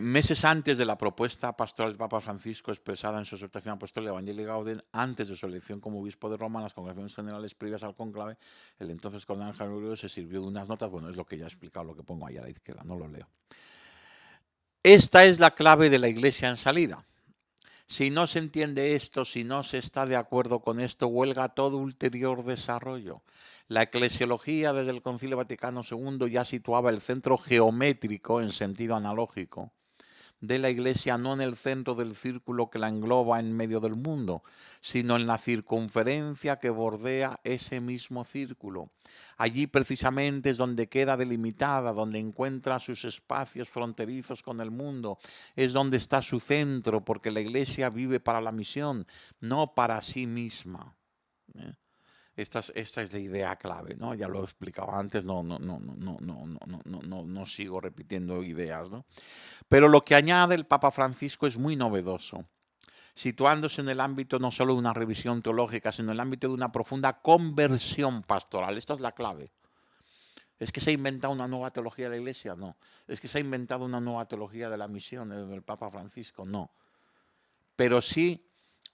meses antes de la propuesta pastoral del Papa Francisco expresada en su exhortación apostólica Evangelii Gaudium, antes de su elección como obispo de Roma, en las congregaciones generales previas al cónclave, el entonces cardenal Jaime Ortega se sirvió de unas notas, bueno, es lo que ya he explicado, lo que pongo ahí a la izquierda, no lo leo. Esta es la clave de la iglesia en salida. Si no se entiende esto, si no se está de acuerdo con esto, huelga todo ulterior desarrollo. La eclesiología desde el Concilio Vaticano II ya situaba el centro geométrico en sentido analógico de la iglesia no en el centro del círculo que la engloba en medio del mundo, sino en la circunferencia que bordea ese mismo círculo. Allí precisamente es donde queda delimitada, donde encuentra sus espacios fronterizos con el mundo, es donde está su centro, porque la iglesia vive para la misión, no para sí misma. Esta es la idea clave, ¿no? Ya lo he explicado antes, no sigo repitiendo ideas, ¿no? Pero lo que añade el Papa Francisco es muy novedoso, situándose en el ámbito no solo de una revisión teológica, sino en el ámbito de una profunda conversión pastoral. Esta es la clave. ¿Es que se ha inventado una nueva teología de la Iglesia? No. ¿Es que se ha inventado una nueva teología de la misión del Papa Francisco? No. Pero sí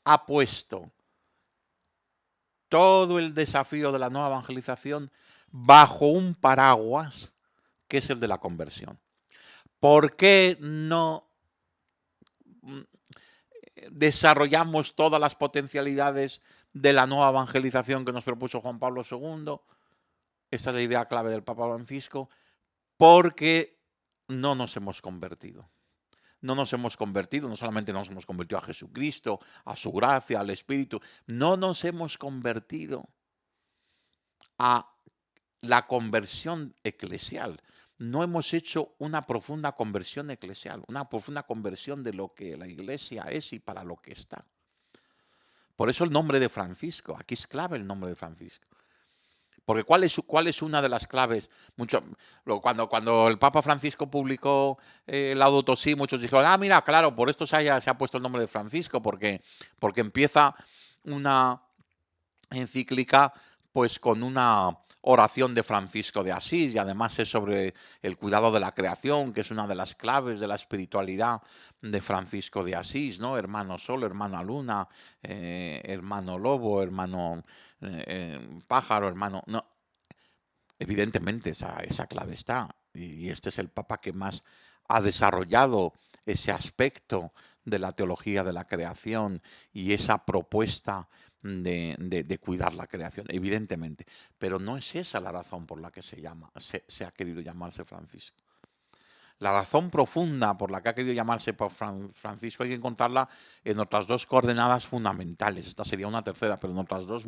ha puesto todo el desafío de la nueva evangelización bajo un paraguas que es el de la conversión. ¿Por qué no desarrollamos todas las potencialidades de la nueva evangelización que nos propuso Juan Pablo II? Esta es la idea clave del Papa Francisco, porque no nos hemos convertido. No nos hemos convertido, no solamente nos hemos convertido a Jesucristo, a su gracia, al Espíritu, no nos hemos convertido a la conversión eclesial. No hemos hecho una profunda conversión eclesial, una profunda conversión de lo que la Iglesia es y para lo que está. Por eso el nombre de Francisco, aquí es clave el nombre de Francisco. Porque ¿cuál es una de las claves? Cuando el Papa Francisco publicó Laudato Si, muchos dijeron, mira, claro, por esto se ha puesto el nombre de Francisco, porque empieza una encíclica pues con una oración de Francisco de Asís y además es sobre el cuidado de la creación, que es una de las claves de la espiritualidad de Francisco de Asís, ¿no? Hermano sol, hermana luna, hermano lobo, hermano pájaro, hermano... No, evidentemente esa clave está y este es el Papa que más ha desarrollado ese aspecto de la teología de la creación y esa propuesta de cuidar la creación, evidentemente. Pero no es esa la razón por la que se ha querido llamarse Francisco. La razón profunda por la que ha querido llamarse Francisco hay que encontrarla en otras dos coordenadas fundamentales. Esta sería una tercera, pero en otras dos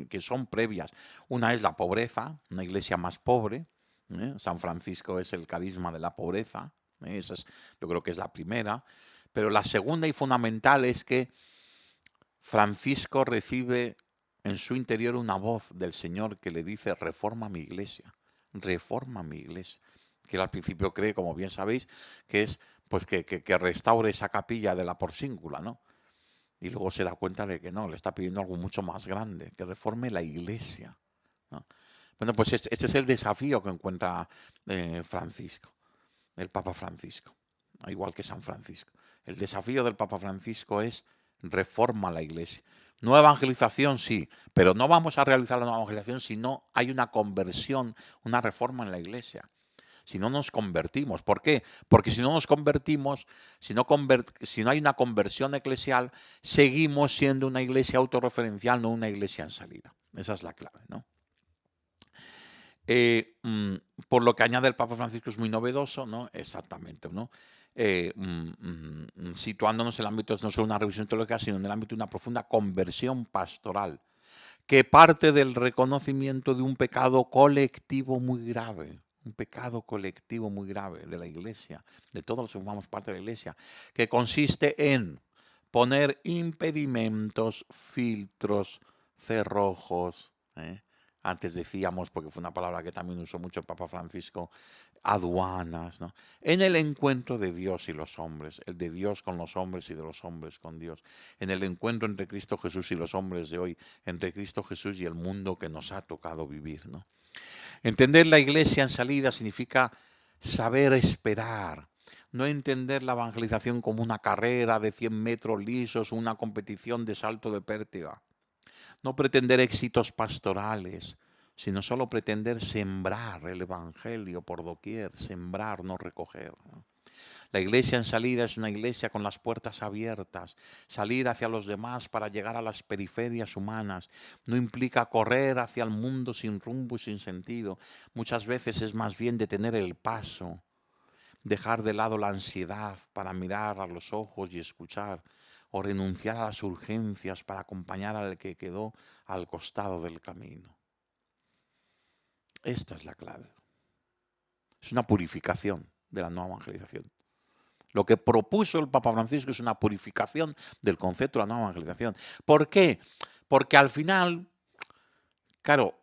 que son previas. Una es la pobreza, una iglesia más pobre. San Francisco es el carisma de la pobreza. Yo creo que es la primera. Pero la segunda y fundamental es que Francisco recibe en su interior una voz del Señor que le dice, reforma mi iglesia, reforma mi iglesia. Que él al principio cree, como bien sabéis, que es pues que restaure esa capilla de la Porcíncula, ¿no? Y luego se da cuenta de que no, le está pidiendo algo mucho más grande, que reforme la iglesia, ¿no? Bueno, pues este es el desafío que encuentra Francisco, el Papa Francisco. igual que San Francisco. El desafío del Papa Francisco es reforma la Iglesia. No evangelización, sí, pero no vamos a realizar la nueva evangelización si no hay una conversión, una reforma en la Iglesia. Si no nos convertimos. ¿Por qué? Porque si no nos convertimos, si no hay una conversión eclesial, seguimos siendo una iglesia autorreferencial, no una iglesia en salida. Esa es la clave, ¿no? Por lo que añade el Papa Francisco es muy novedoso, ¿no? Exactamente, ¿no? Situándonos en el ámbito no solo una revisión teológica, sino en el ámbito de una profunda conversión pastoral, que parte del reconocimiento de un pecado colectivo muy grave, un pecado colectivo muy grave de la Iglesia, de todos los que formamos parte de la Iglesia, que consiste en poner impedimentos, filtros, cerrojos, antes decíamos, porque fue una palabra que también usó mucho el Papa Francisco, aduanas, ¿no? En el encuentro de Dios y los hombres, el de Dios con los hombres y de los hombres con Dios, en el encuentro entre Cristo Jesús y los hombres de hoy, entre Cristo Jesús y el mundo que nos ha tocado vivir, ¿no? Entender la iglesia en salida significa saber esperar, no entender la evangelización como una carrera de 100 metros lisos, una competición de salto de pértiga. No pretender éxitos pastorales, sino solo pretender sembrar el Evangelio por doquier, sembrar, no recoger, ¿no? La iglesia en salida es una iglesia con las puertas abiertas. Salir hacia los demás para llegar a las periferias humanas no implica correr hacia el mundo sin rumbo y sin sentido. Muchas veces es más bien detener el paso, dejar de lado la ansiedad para mirar a los ojos y escuchar, o renunciar a las urgencias para acompañar al que quedó al costado del camino. Esta es la clave. Es una purificación de la nueva evangelización. Lo que propuso el Papa Francisco es una purificación del concepto de la nueva evangelización. ¿Por qué? Porque al final, claro,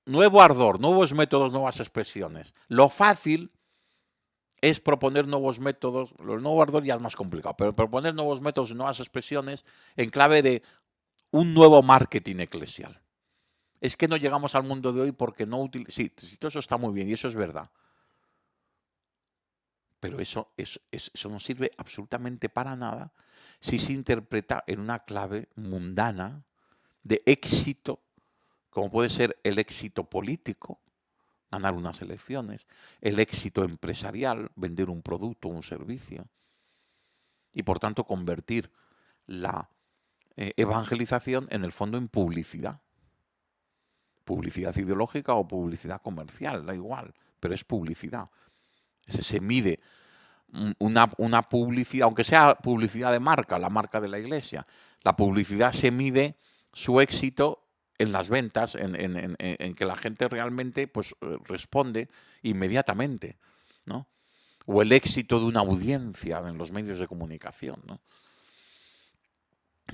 nuevo ardor, nuevos métodos, nuevas expresiones. Lo fácil es proponer nuevos métodos, el nuevo ardor ya es más complicado, pero proponer nuevos métodos y nuevas expresiones en clave de un nuevo marketing eclesial. Es que no llegamos al mundo de hoy porque no utilizamos... Sí, todo eso está muy bien y eso es verdad. Pero eso no sirve absolutamente para nada si se interpreta en una clave mundana de éxito, como puede ser el éxito político, ganar unas elecciones, el éxito empresarial, vender un producto o un servicio, y por tanto convertir la evangelización en el fondo en publicidad. Publicidad ideológica o publicidad comercial, da igual, pero es publicidad. Se mide una publicidad, aunque sea publicidad de marca, la marca de la iglesia, la publicidad se mide su éxito en las ventas, en que la gente realmente pues, responde inmediatamente, ¿no? O el éxito de una audiencia en los medios de comunicación, ¿no?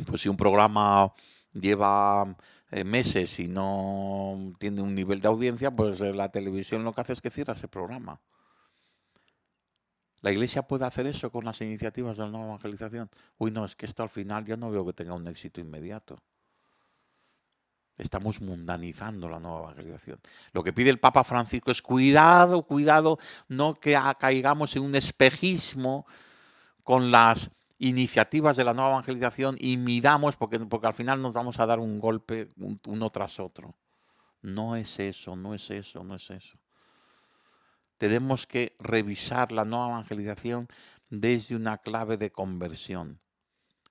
Pues si un programa lleva meses y no tiene un nivel de audiencia, pues la televisión lo que hace es que cierra ese programa. ¿La Iglesia puede hacer eso con las iniciativas de la nueva evangelización? Uy, no, es que esto al final yo no veo que tenga un éxito inmediato. Estamos mundanizando la nueva evangelización. Lo que pide el Papa Francisco es cuidado, cuidado, no que caigamos en un espejismo con las iniciativas de la nueva evangelización y midamos, porque al final nos vamos a dar un golpe uno tras otro. No es eso, no es eso, no es eso. Tenemos que revisar la nueva evangelización desde una clave de conversión.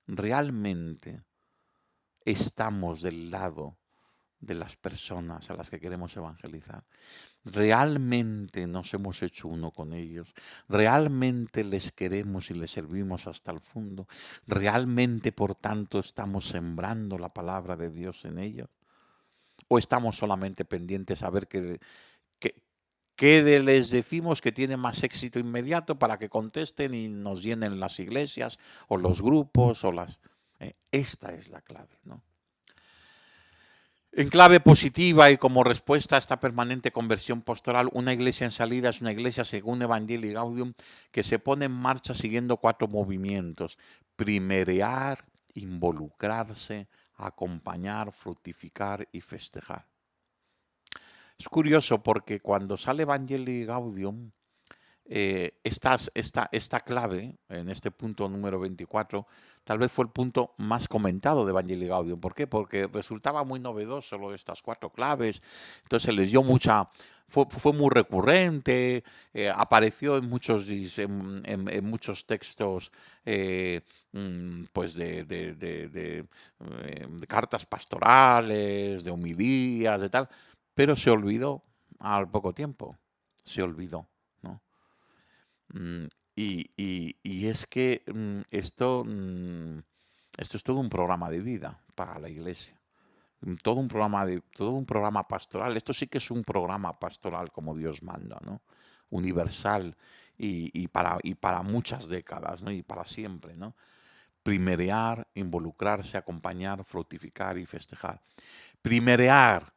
¿Realmente estamos del lado de las personas a las que queremos evangelizar? ¿Realmente nos hemos hecho uno con ellos? ¿Realmente les queremos y les servimos hasta el fondo? ¿Realmente, por tanto, estamos sembrando la palabra de Dios en ellos? ¿O estamos solamente pendientes a ver qué les decimos que tiene más éxito inmediato para que contesten y nos llenen las iglesias o los grupos o las... esta es la clave, ¿no? En clave positiva y como respuesta a esta permanente conversión pastoral, una iglesia en salida es una iglesia según Evangelii Gaudium que se pone en marcha siguiendo 4 movimientos: primerear, involucrarse, acompañar, fructificar y festejar. Es curioso porque cuando sale Evangelii Gaudium, esta clave, en este punto número 24, tal vez fue el punto más comentado de Evangelii Gaudium. ¿Por qué? Porque resultaba muy novedoso lo de estas cuatro claves, entonces se les dio fue muy recurrente, apareció en en muchos textos, pues de cartas pastorales, de homilías, de tal, pero se olvidó al poco tiempo, se olvidó, ¿no? Mm, y es que esto es todo un programa de vida para la iglesia. Todo un programa pastoral. Esto sí que es un programa pastoral como Dios manda, ¿no? Universal y para muchas décadas, ¿no? Y para siempre, ¿no? Primerear, involucrarse, acompañar, fructificar y festejar. Primerear.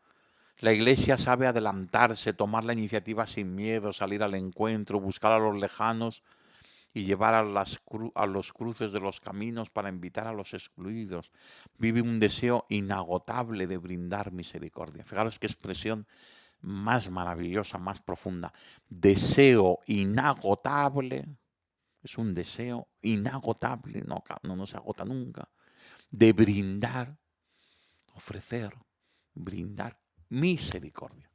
La iglesia sabe adelantarse, tomar la iniciativa sin miedo, salir al encuentro, buscar a los lejanos y llevar a los cruces de los caminos para invitar a los excluidos. Vive un deseo inagotable de brindar misericordia. Fijaros qué expresión más maravillosa, más profunda. Deseo inagotable, es un deseo inagotable, no se agota nunca, de brindar, ofrecer, brindar misericordia.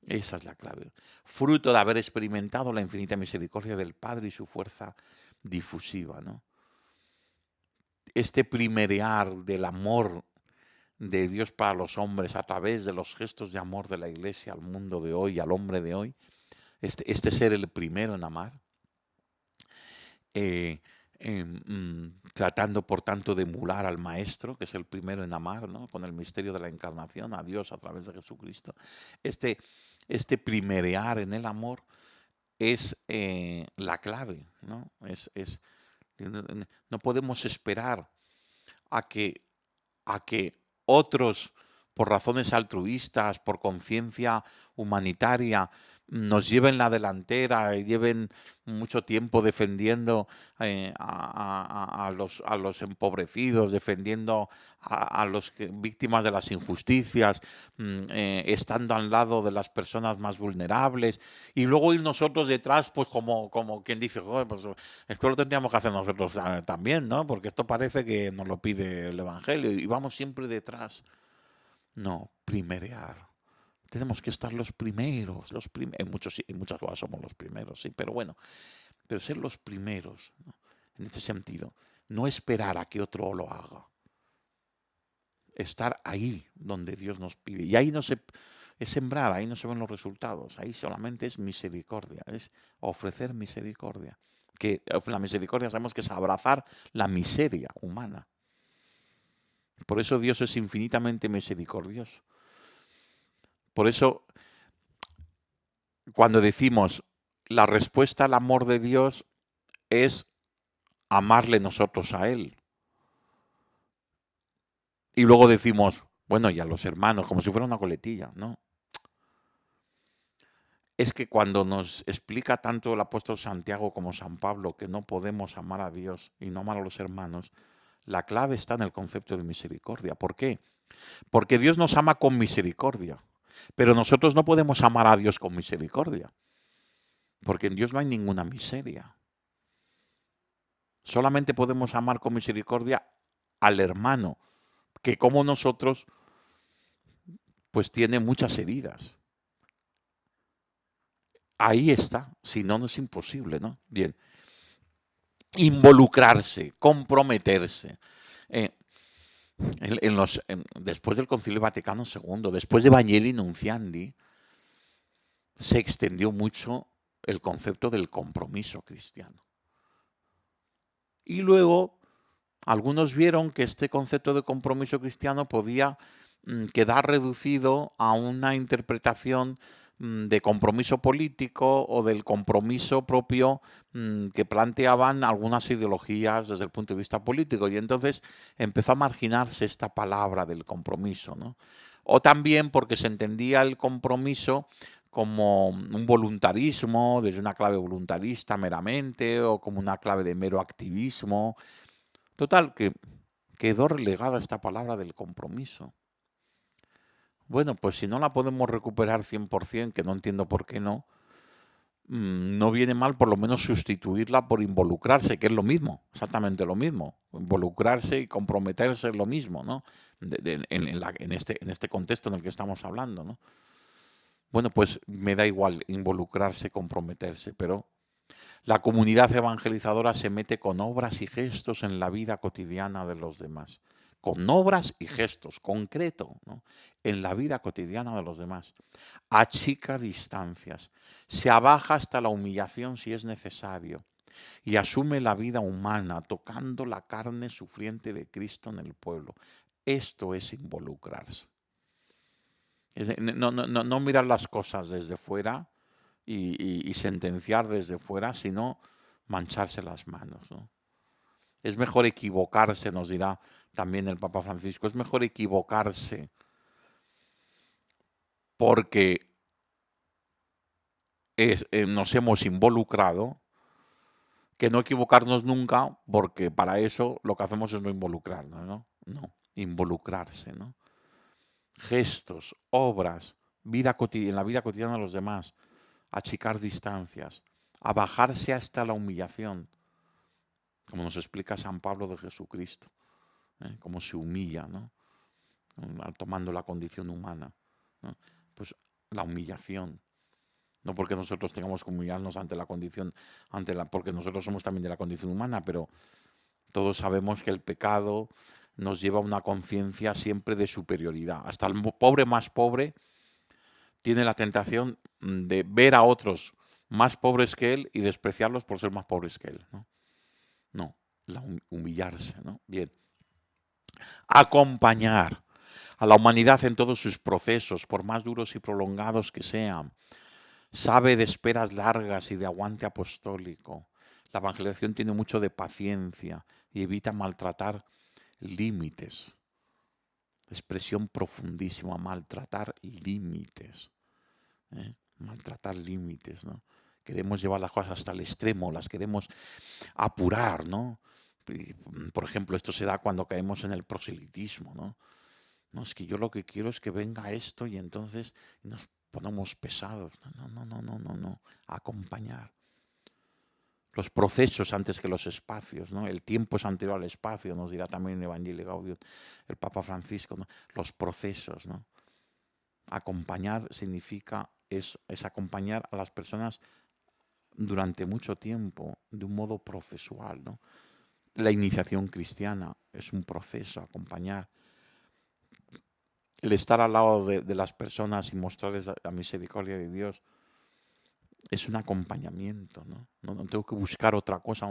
Esa es la clave. Fruto de haber experimentado la infinita misericordia del Padre y su fuerza difusiva, ¿no? Este primerear del amor de Dios para los hombres a través de los gestos de amor de la Iglesia al mundo de hoy, al hombre de hoy, este ser el primero en amar, eh, tratando por tanto de emular al Maestro, que es el primero en amar, ¿no? Con el misterio de la encarnación, a Dios a través de Jesucristo. Este, este primerear en el amor es la clave, ¿no? No podemos esperar a que otros, por razones altruistas, por conciencia humanitaria, nos lleven la delantera y lleven mucho tiempo defendiendo a los empobrecidos, defendiendo a los víctimas de las injusticias, estando al lado de las personas más vulnerables, y luego ir nosotros detrás, pues como quien dice, "Joder, pues esto lo tendríamos que hacer nosotros también, ¿no? Porque esto parece que nos lo pide el Evangelio y vamos siempre detrás". No, primerear. Tenemos que estar los primeros, en muchas cosas somos los primeros, sí, pero bueno, pero ser los primeros, ¿no? En este sentido, no esperar a que otro lo haga, estar ahí donde Dios nos pide. Y ahí es sembrar, ahí no se ven los resultados, ahí solamente es misericordia, es ofrecer misericordia. Que la misericordia sabemos que es abrazar la miseria humana. Por eso Dios es infinitamente misericordioso. Por eso, cuando decimos la respuesta al amor de Dios es amarle nosotros a Él. Y luego decimos, bueno, y a los hermanos, como si fuera una coletilla, ¿no? Es que cuando nos explica tanto el apóstol Santiago como San Pablo que no podemos amar a Dios y no amar a los hermanos, la clave está en el concepto de misericordia. ¿Por qué? Porque Dios nos ama con misericordia, pero nosotros no podemos amar a Dios con misericordia, porque en Dios no hay ninguna miseria. Solamente podemos amar con misericordia al hermano, que como nosotros, pues tiene muchas heridas. Ahí está, si no, no es imposible, ¿no? Bien, involucrarse, comprometerse. Eh, después del Concilio Vaticano II, después de Evangelii Nunciandi, se extendió mucho el concepto del compromiso cristiano. Y luego algunos vieron que este concepto de compromiso cristiano podía quedar reducido a una interpretación de compromiso político o del compromiso propio que planteaban algunas ideologías desde el punto de vista político. Y entonces empezó a marginarse esta palabra del compromiso, ¿no? O también porque se entendía el compromiso como un voluntarismo, desde una clave voluntarista meramente, o como una clave de mero activismo. Total, que quedó relegada esta palabra del compromiso. Bueno, pues si no la podemos recuperar 100%, que no entiendo por qué no, no viene mal por lo menos sustituirla por involucrarse, que es lo mismo, exactamente lo mismo. Involucrarse y comprometerse es lo mismo, ¿no? En este contexto en el que estamos hablando, ¿no? Bueno, pues me da igual involucrarse, comprometerse, pero la comunidad evangelizadora se mete con obras y gestos en la vida cotidiana de los demás. Con obras y gestos, concreto, ¿no? En la vida cotidiana de los demás. Achica distancias, se abaja hasta la humillación si es necesario y asume la vida humana tocando la carne sufriente de Cristo en el pueblo. Esto es involucrarse. No mirar las cosas desde fuera y sentenciar desde fuera, sino mancharse las manos, ¿no? Es mejor equivocarse, nos dirá también el Papa Francisco, es mejor equivocarse porque nos hemos involucrado que no equivocarnos nunca, porque para eso lo que hacemos es no involucrarnos, ¿no? No, involucrarse, ¿no? Gestos, obras, en la vida cotidiana de los demás, achicar distancias, a bajarse hasta la humillación, como nos explica San Pablo de Jesucristo, cómo se humilla, ¿no? Tomando la condición humana, ¿no? Pues la humillación, no porque nosotros tengamos que humillarnos ante la condición, porque nosotros somos también de la condición humana, pero todos sabemos que el pecado nos lleva a una conciencia siempre de superioridad. Hasta el pobre más pobre tiene la tentación de ver a otros más pobres que él y despreciarlos por ser más pobres que él, ¿no? No, humillarse, ¿no? Bien. Acompañar a la humanidad en todos sus procesos, por más duros y prolongados que sean. Sabe de esperas largas y de aguante apostólico. La evangelización tiene mucho de paciencia y evita maltratar límites. Expresión profundísima, maltratar límites. Maltratar límites, ¿no? Queremos llevar las cosas hasta el extremo, las queremos apurar, ¿no? Por ejemplo, esto se da cuando caemos en el proselitismo, ¿no? No, es que yo lo que quiero es que venga esto y entonces nos ponemos pesados. No. Acompañar. Los procesos antes que los espacios, ¿no? El tiempo es anterior al espacio, nos dirá también en Evangelii Gaudium el Papa Francisco, ¿no? Los procesos, ¿no? Acompañar significa, es acompañar a las personas durante mucho tiempo, de un modo procesual, ¿no? La iniciación cristiana es un proceso, acompañar. El estar al lado de las personas y mostrarles la misericordia de Dios es un acompañamiento, ¿no? No tengo que buscar otra cosa,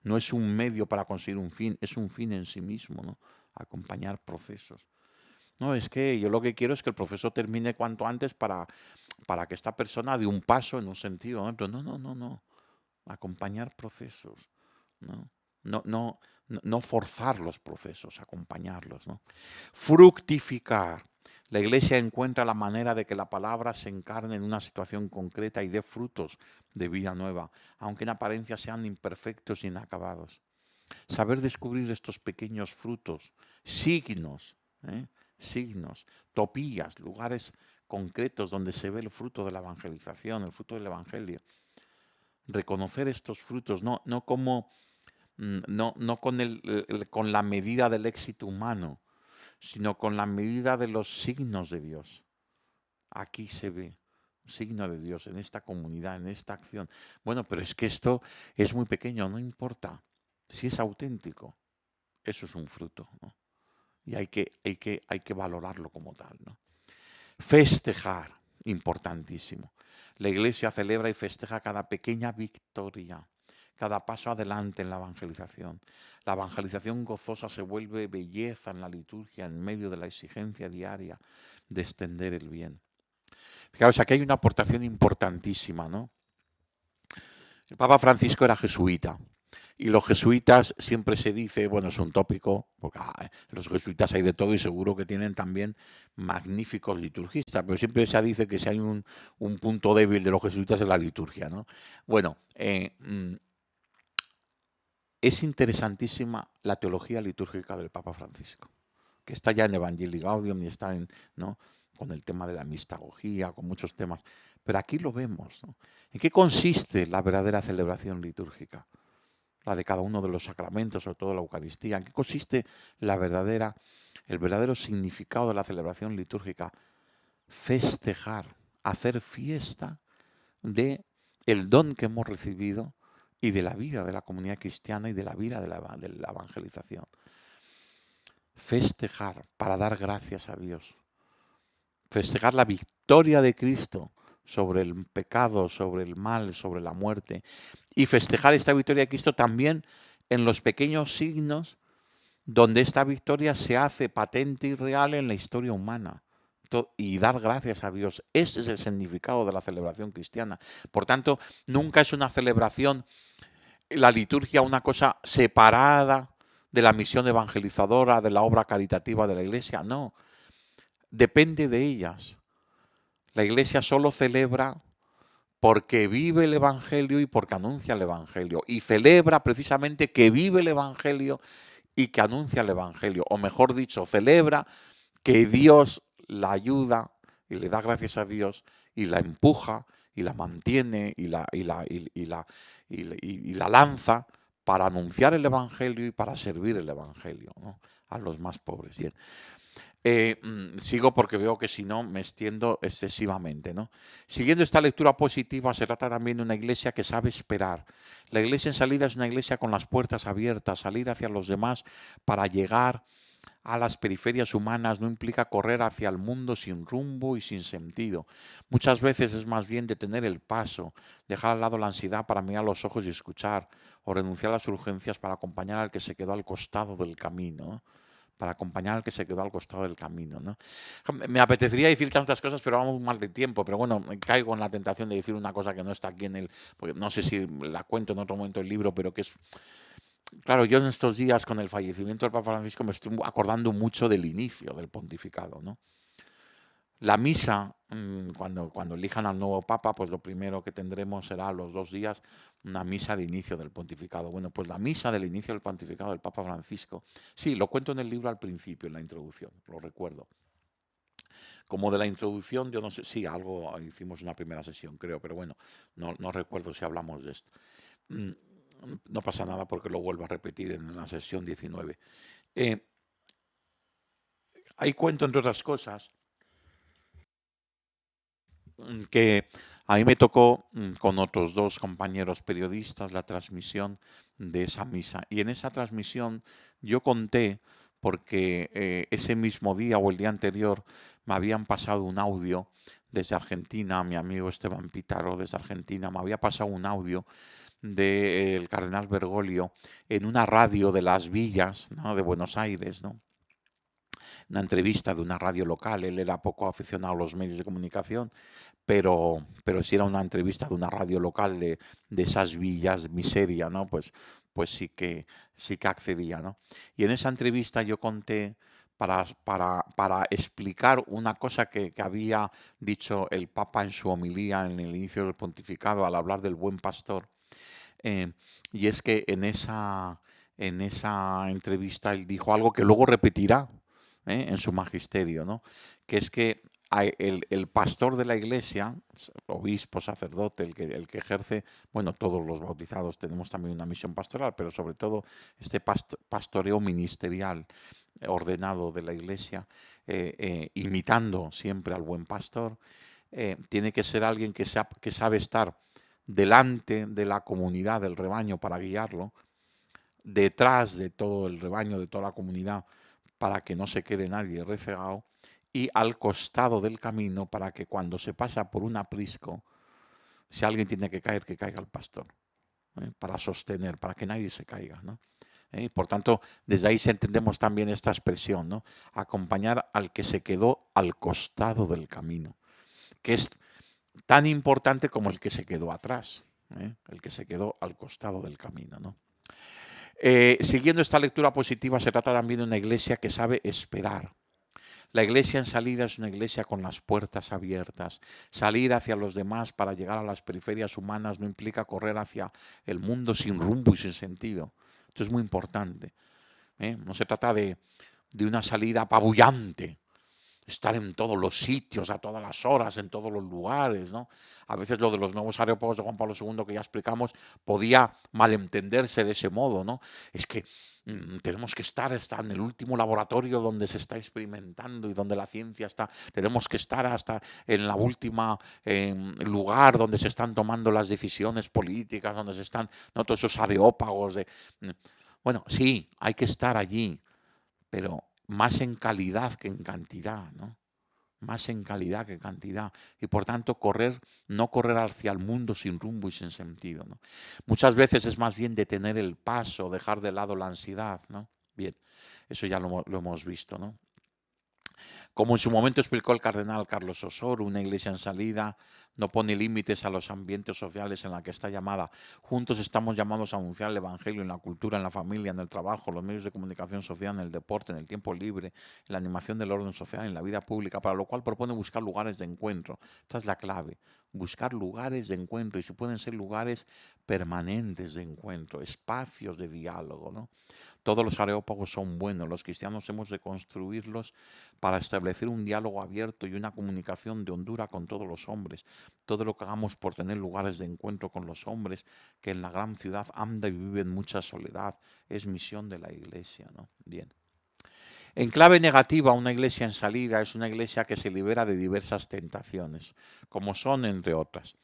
no es un medio para conseguir un fin, es un fin en sí mismo, ¿no? Acompañar procesos. No, es que yo lo que quiero es que el proceso termine cuanto antes para que esta persona dé un paso en un sentido, ¿no? Pero no. Acompañar procesos, ¿no? No forzar los procesos, acompañarlos, ¿no? Fructificar. La Iglesia encuentra la manera de que la palabra se encarne en una situación concreta y dé frutos de vida nueva, aunque en apariencia sean imperfectos y inacabados. Saber descubrir estos pequeños frutos, signos, signos, topías, lugares concretos donde se ve el fruto de la evangelización, el fruto del evangelio. Reconocer estos frutos, no con la medida del éxito humano, sino con la medida de los signos de Dios. Aquí se ve signo de Dios en esta comunidad, en esta acción. Bueno, pero es que esto es muy pequeño, no importa. Si es auténtico, eso es un fruto, ¿no? Y hay que valorarlo como tal, ¿no? Festejar, importantísimo. La Iglesia celebra y festeja cada pequeña victoria, cada paso adelante en la evangelización. La evangelización gozosa se vuelve belleza en la liturgia en medio de la exigencia diaria de extender el bien. Fijaros, aquí hay una aportación importantísima, ¿no? El Papa Francisco era jesuita. Y los jesuitas siempre se dice, bueno, es un tópico, porque los jesuitas hay de todo y seguro que tienen también magníficos liturgistas, pero siempre se dice que si hay un punto débil de los jesuitas es la liturgia, ¿no? Bueno, es interesantísima la teología litúrgica del Papa Francisco, que está ya en Evangelii Gaudium y está en, ¿no? con el tema de la mistagogía, con muchos temas. Pero aquí lo vemos, ¿no? ¿En qué consiste la verdadera celebración litúrgica? La de cada uno de los sacramentos, sobre todo la Eucaristía. ¿En qué consiste el verdadero significado de la celebración litúrgica? Festejar, hacer fiesta de el don que hemos recibido y de la vida de la comunidad cristiana y de la vida de la evangelización. Festejar para dar gracias a Dios. Festejar la victoria de Cristo sobre el pecado, sobre el mal, sobre la muerte. Y festejar esta victoria de Cristo también en los pequeños signos donde esta victoria se hace patente y real en la historia humana. Y dar gracias a Dios. Ese es el significado de la celebración cristiana. Por tanto, nunca es una celebración, la liturgia, una cosa separada de la misión evangelizadora, de la obra caritativa de la Iglesia. No, depende de ellas. La Iglesia solo celebra porque vive el Evangelio y porque anuncia el Evangelio. Y celebra precisamente que vive el Evangelio y que anuncia el Evangelio. O mejor dicho, celebra que Dios la ayuda y le da gracias a Dios y la empuja y la mantiene y la lanza para anunciar el Evangelio y para servir el Evangelio, ¿no? A los más pobres. Bien. Sigo porque veo que si no me extiendo excesivamente, ¿no? Siguiendo esta lectura positiva, se trata también de una iglesia que sabe esperar. La iglesia en salida es una iglesia con las puertas abiertas. Salir hacia los demás para llegar a las periferias humanas no implica correr hacia el mundo sin rumbo y sin sentido. Muchas veces es más bien detener el paso, dejar al lado la ansiedad para mirar los ojos y escuchar, o renunciar a las urgencias para acompañar al que se quedó al costado del camino, ¿no? Para acompañar al que se quedó al costado del camino, ¿no? Me apetecería decir tantas cosas, pero vamos mal de tiempo. Pero bueno, caigo en la tentación de decir una cosa que no está aquí en el... Porque no sé si la cuento en otro momento del libro, pero que es... Claro, yo en estos días con el fallecimiento del Papa Francisco me estoy acordando mucho del inicio del pontificado, ¿no? La misa, cuando elijan al nuevo Papa, pues lo primero que tendremos será a los 2 días una misa de inicio del pontificado. Bueno, pues la misa del inicio del pontificado del Papa Francisco, sí, lo cuento en el libro al principio, en la introducción, lo recuerdo. Como de la introducción, yo no sé, sí, algo hicimos una primera sesión, creo, pero bueno, no recuerdo si hablamos de esto. Mm, No pasa nada porque lo vuelvo a repetir en la sesión 19. Ahí cuento, entre otras cosas, que a mí me tocó con otros 2 compañeros periodistas la transmisión de esa misa. Y en esa transmisión yo conté, porque ese mismo día o el día anterior me habían pasado un audio desde Argentina, mi amigo Esteban Pitaro desde Argentina me había pasado un audio del cardenal Bergoglio en una radio de Las Villas, ¿no?, de Buenos Aires, ¿no? Una entrevista de una radio local. Él era poco aficionado a los medios de comunicación, pero sí era una entrevista de una radio local de esas villas, miseria, ¿no? Pues sí que accedía, ¿no? Y en esa entrevista yo conté para explicar una cosa que había dicho el Papa en su homilía en el inicio del pontificado al hablar del buen pastor, eh, y es que en esa entrevista él dijo algo que luego repetirá en su magisterio, ¿no? Que es que el pastor de la iglesia, obispo, sacerdote, el que ejerce, bueno, todos los bautizados tenemos también una misión pastoral, pero sobre todo este pastoreo ministerial ordenado de la iglesia, imitando siempre al buen pastor, tiene que ser alguien que sabe estar delante de la comunidad, del rebaño, para guiarlo, detrás de todo el rebaño, de toda la comunidad, para que no se quede nadie rezagado, y al costado del camino para que cuando se pasa por un aprisco, si alguien tiene que caiga el pastor, para sostener, para que nadie se caiga, ¿no? Por tanto, desde ahí entendemos también esta expresión, ¿no? Acompañar al que se quedó al costado del camino, que es tan importante como el que se quedó atrás, el que se quedó al costado del camino, ¿no? Siguiendo esta lectura positiva, se trata también de una iglesia que sabe esperar. La iglesia en salida es una iglesia con las puertas abiertas. Salir hacia los demás para llegar a las periferias humanas no implica correr hacia el mundo sin rumbo y sin sentido. Esto es muy importante. No se trata de una salida apabullante, estar en todos los sitios, a todas las horas, en todos los lugares, ¿no? A veces lo de los nuevos aeropuertos de Juan Pablo II, que ya explicamos, podía malentenderse de ese modo, ¿no? Es que tenemos que estar hasta en el último laboratorio donde se está experimentando y donde la ciencia está, tenemos que estar hasta en la última lugar donde se están tomando las decisiones políticas, donde se están, ¿no? Todos esos areópagos de... Bueno, sí, hay que estar allí, pero más en calidad que en cantidad, ¿no? Más en calidad que en cantidad. Y por tanto, no correr hacia el mundo sin rumbo y sin sentido, ¿no? Muchas veces es más bien detener el paso, dejar de lado la ansiedad, ¿no? Bien, eso ya lo hemos visto, ¿no? Como en su momento explicó el cardenal Carlos Osoro, una iglesia en salida no pone límites a los ambientes sociales en la que está llamada. Juntos estamos llamados a anunciar el Evangelio en la cultura, en la familia, en el trabajo, en los medios de comunicación social, en el deporte, en el tiempo libre, en la animación del orden social, en la vida pública, para lo cual propone buscar lugares de encuentro. Esta es la clave, buscar lugares de encuentro, y si pueden ser lugares permanentes de encuentro, espacios de diálogo, ¿no? Todos los areópagos son buenos, los cristianos hemos de construirlos para establecer un diálogo abierto y una comunicación de hondura con todos los hombres. Todo lo que hagamos por tener lugares de encuentro con los hombres, que en la gran ciudad anda y vive en mucha soledad, es misión de la Iglesia, ¿no? Bien. En clave negativa, una iglesia en salida es una iglesia que se libera de diversas tentaciones, como son, entre otras,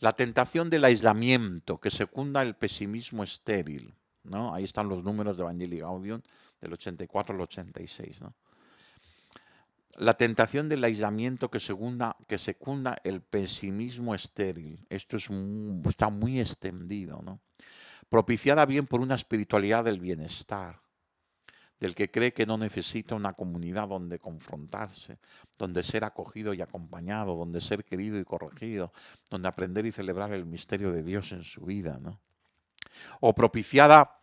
la tentación del aislamiento, que secunda el pesimismo estéril, ¿no? Ahí están los números de Evangelii Gaudium del 84 al 86, ¿no? La tentación del aislamiento que secunda el pesimismo estéril. Esto está muy extendido, ¿no? Propiciada bien por una espiritualidad del bienestar, del que cree que no necesita una comunidad donde confrontarse, donde ser acogido y acompañado, donde ser querido y corregido, donde aprender y celebrar el misterio de Dios en su vida, ¿no? O propiciada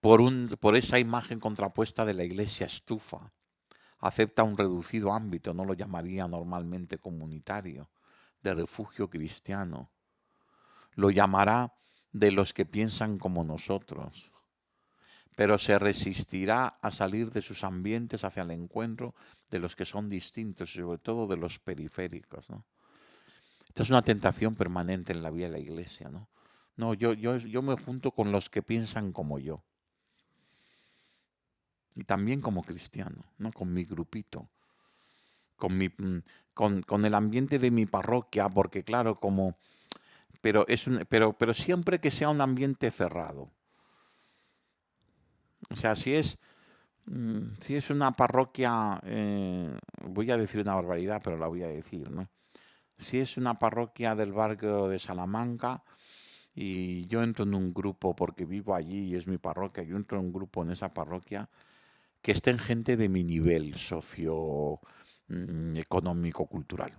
por esa imagen contrapuesta de la iglesia estufa. Acepta un reducido ámbito, no lo llamaría normalmente comunitario, de refugio cristiano. Lo llamará de los que piensan como nosotros, pero se resistirá a salir de sus ambientes hacia el encuentro de los que son distintos y sobre todo de los periféricos, ¿no? Esta es una tentación permanente en la vida de la iglesia, ¿no? No, yo me junto con los que piensan como yo. Y también como cristiano, ¿no? Con mi grupito, con el ambiente de mi parroquia, porque claro, pero siempre que sea un ambiente cerrado. O sea, si es una parroquia, voy a decir una barbaridad, pero la voy a decir, ¿no? Si es una parroquia del barrio de Salamanca y yo entro en un grupo porque vivo allí y es mi parroquia, yo entro en un grupo en esa parroquia, que estén gente de mi nivel económico, cultural,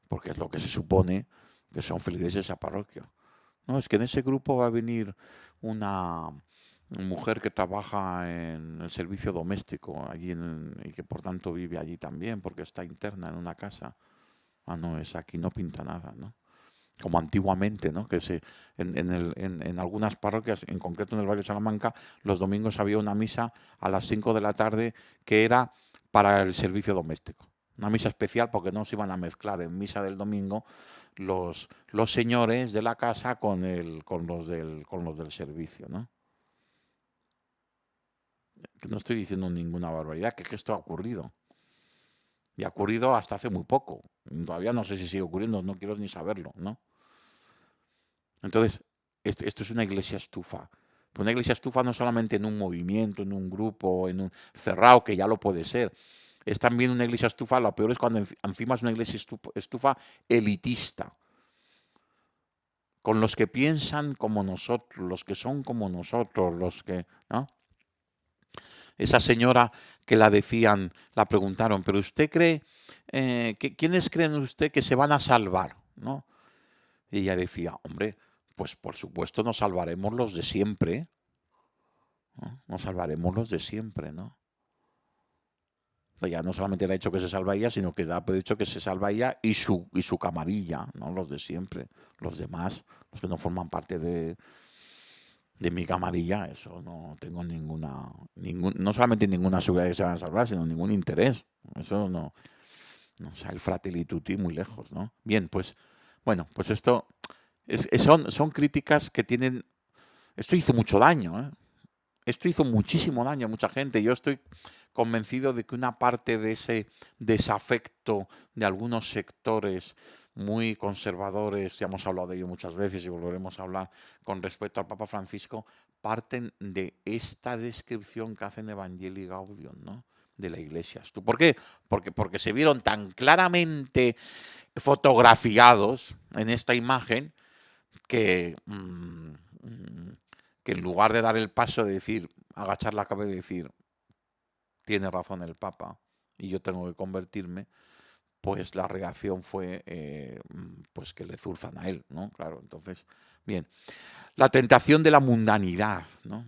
porque es lo que se supone que son feligreses esa parroquia. No, es que en ese grupo va a venir una mujer que trabaja en el servicio doméstico allí y que por tanto vive allí también porque está interna en una casa. Ah, no, es aquí no pinta nada, ¿no? Como antiguamente, ¿no? Que en algunas parroquias, en concreto en el barrio de Salamanca, los domingos había una misa a las 5 de la tarde que era para el servicio doméstico. Una misa especial porque no se iban a mezclar en misa del domingo los señores de la casa con los del servicio, ¿no? Que no estoy diciendo ninguna barbaridad, que esto ha ocurrido. Y ha ocurrido hasta hace muy poco. Todavía no sé si sigue ocurriendo, no quiero ni saberlo, ¿no? Entonces, esto es una iglesia estufa. Pero una iglesia estufa no solamente en un movimiento, en un grupo, en un cerrado, que ya lo puede ser. Es también una iglesia estufa, lo peor es cuando encima es una iglesia estufa elitista, con los que piensan como nosotros, los que son como nosotros, los que, ¿no? Esa señora que la preguntaron, pero usted cree, ¿quiénes creen usted que se van a salvar? ¿No? Y ella decía, hombre, pues por supuesto nos salvaremos los de siempre, ¿no? Nos salvaremos los de siempre, ¿no? Ya no solamente le ha dicho que se salva ella, sino que le ha dicho que se salva ella y su camarilla, ¿no? Los de siempre. Los demás, los que no forman parte de mi camarilla, eso no tengo no solamente ninguna seguridad de que se van a salvar, sino ningún interés. Eso no, o sea, el Fratelli Tutti muy lejos, ¿no? Bien, pues, bueno, pues esto son críticas que tienen. Esto hizo mucho daño, ¿eh? Esto hizo muchísimo daño a mucha gente. Yo estoy convencido de que una parte de ese desafecto de algunos sectores muy conservadores, ya hemos hablado de ello muchas veces y volveremos a hablar con respecto al Papa Francisco, parten de esta descripción que hacen Evangelii Gaudium, ¿no? De la Iglesia. ¿Por qué? Porque se vieron tan claramente fotografiados en esta imagen que, que en lugar de dar el paso de decir, agachar la cabeza y decir, tiene razón el Papa y yo tengo que convertirme, pues la reacción fue pues que le zurzan a él, ¿no? Claro, entonces, bien. La tentación de la mundanidad, ¿no?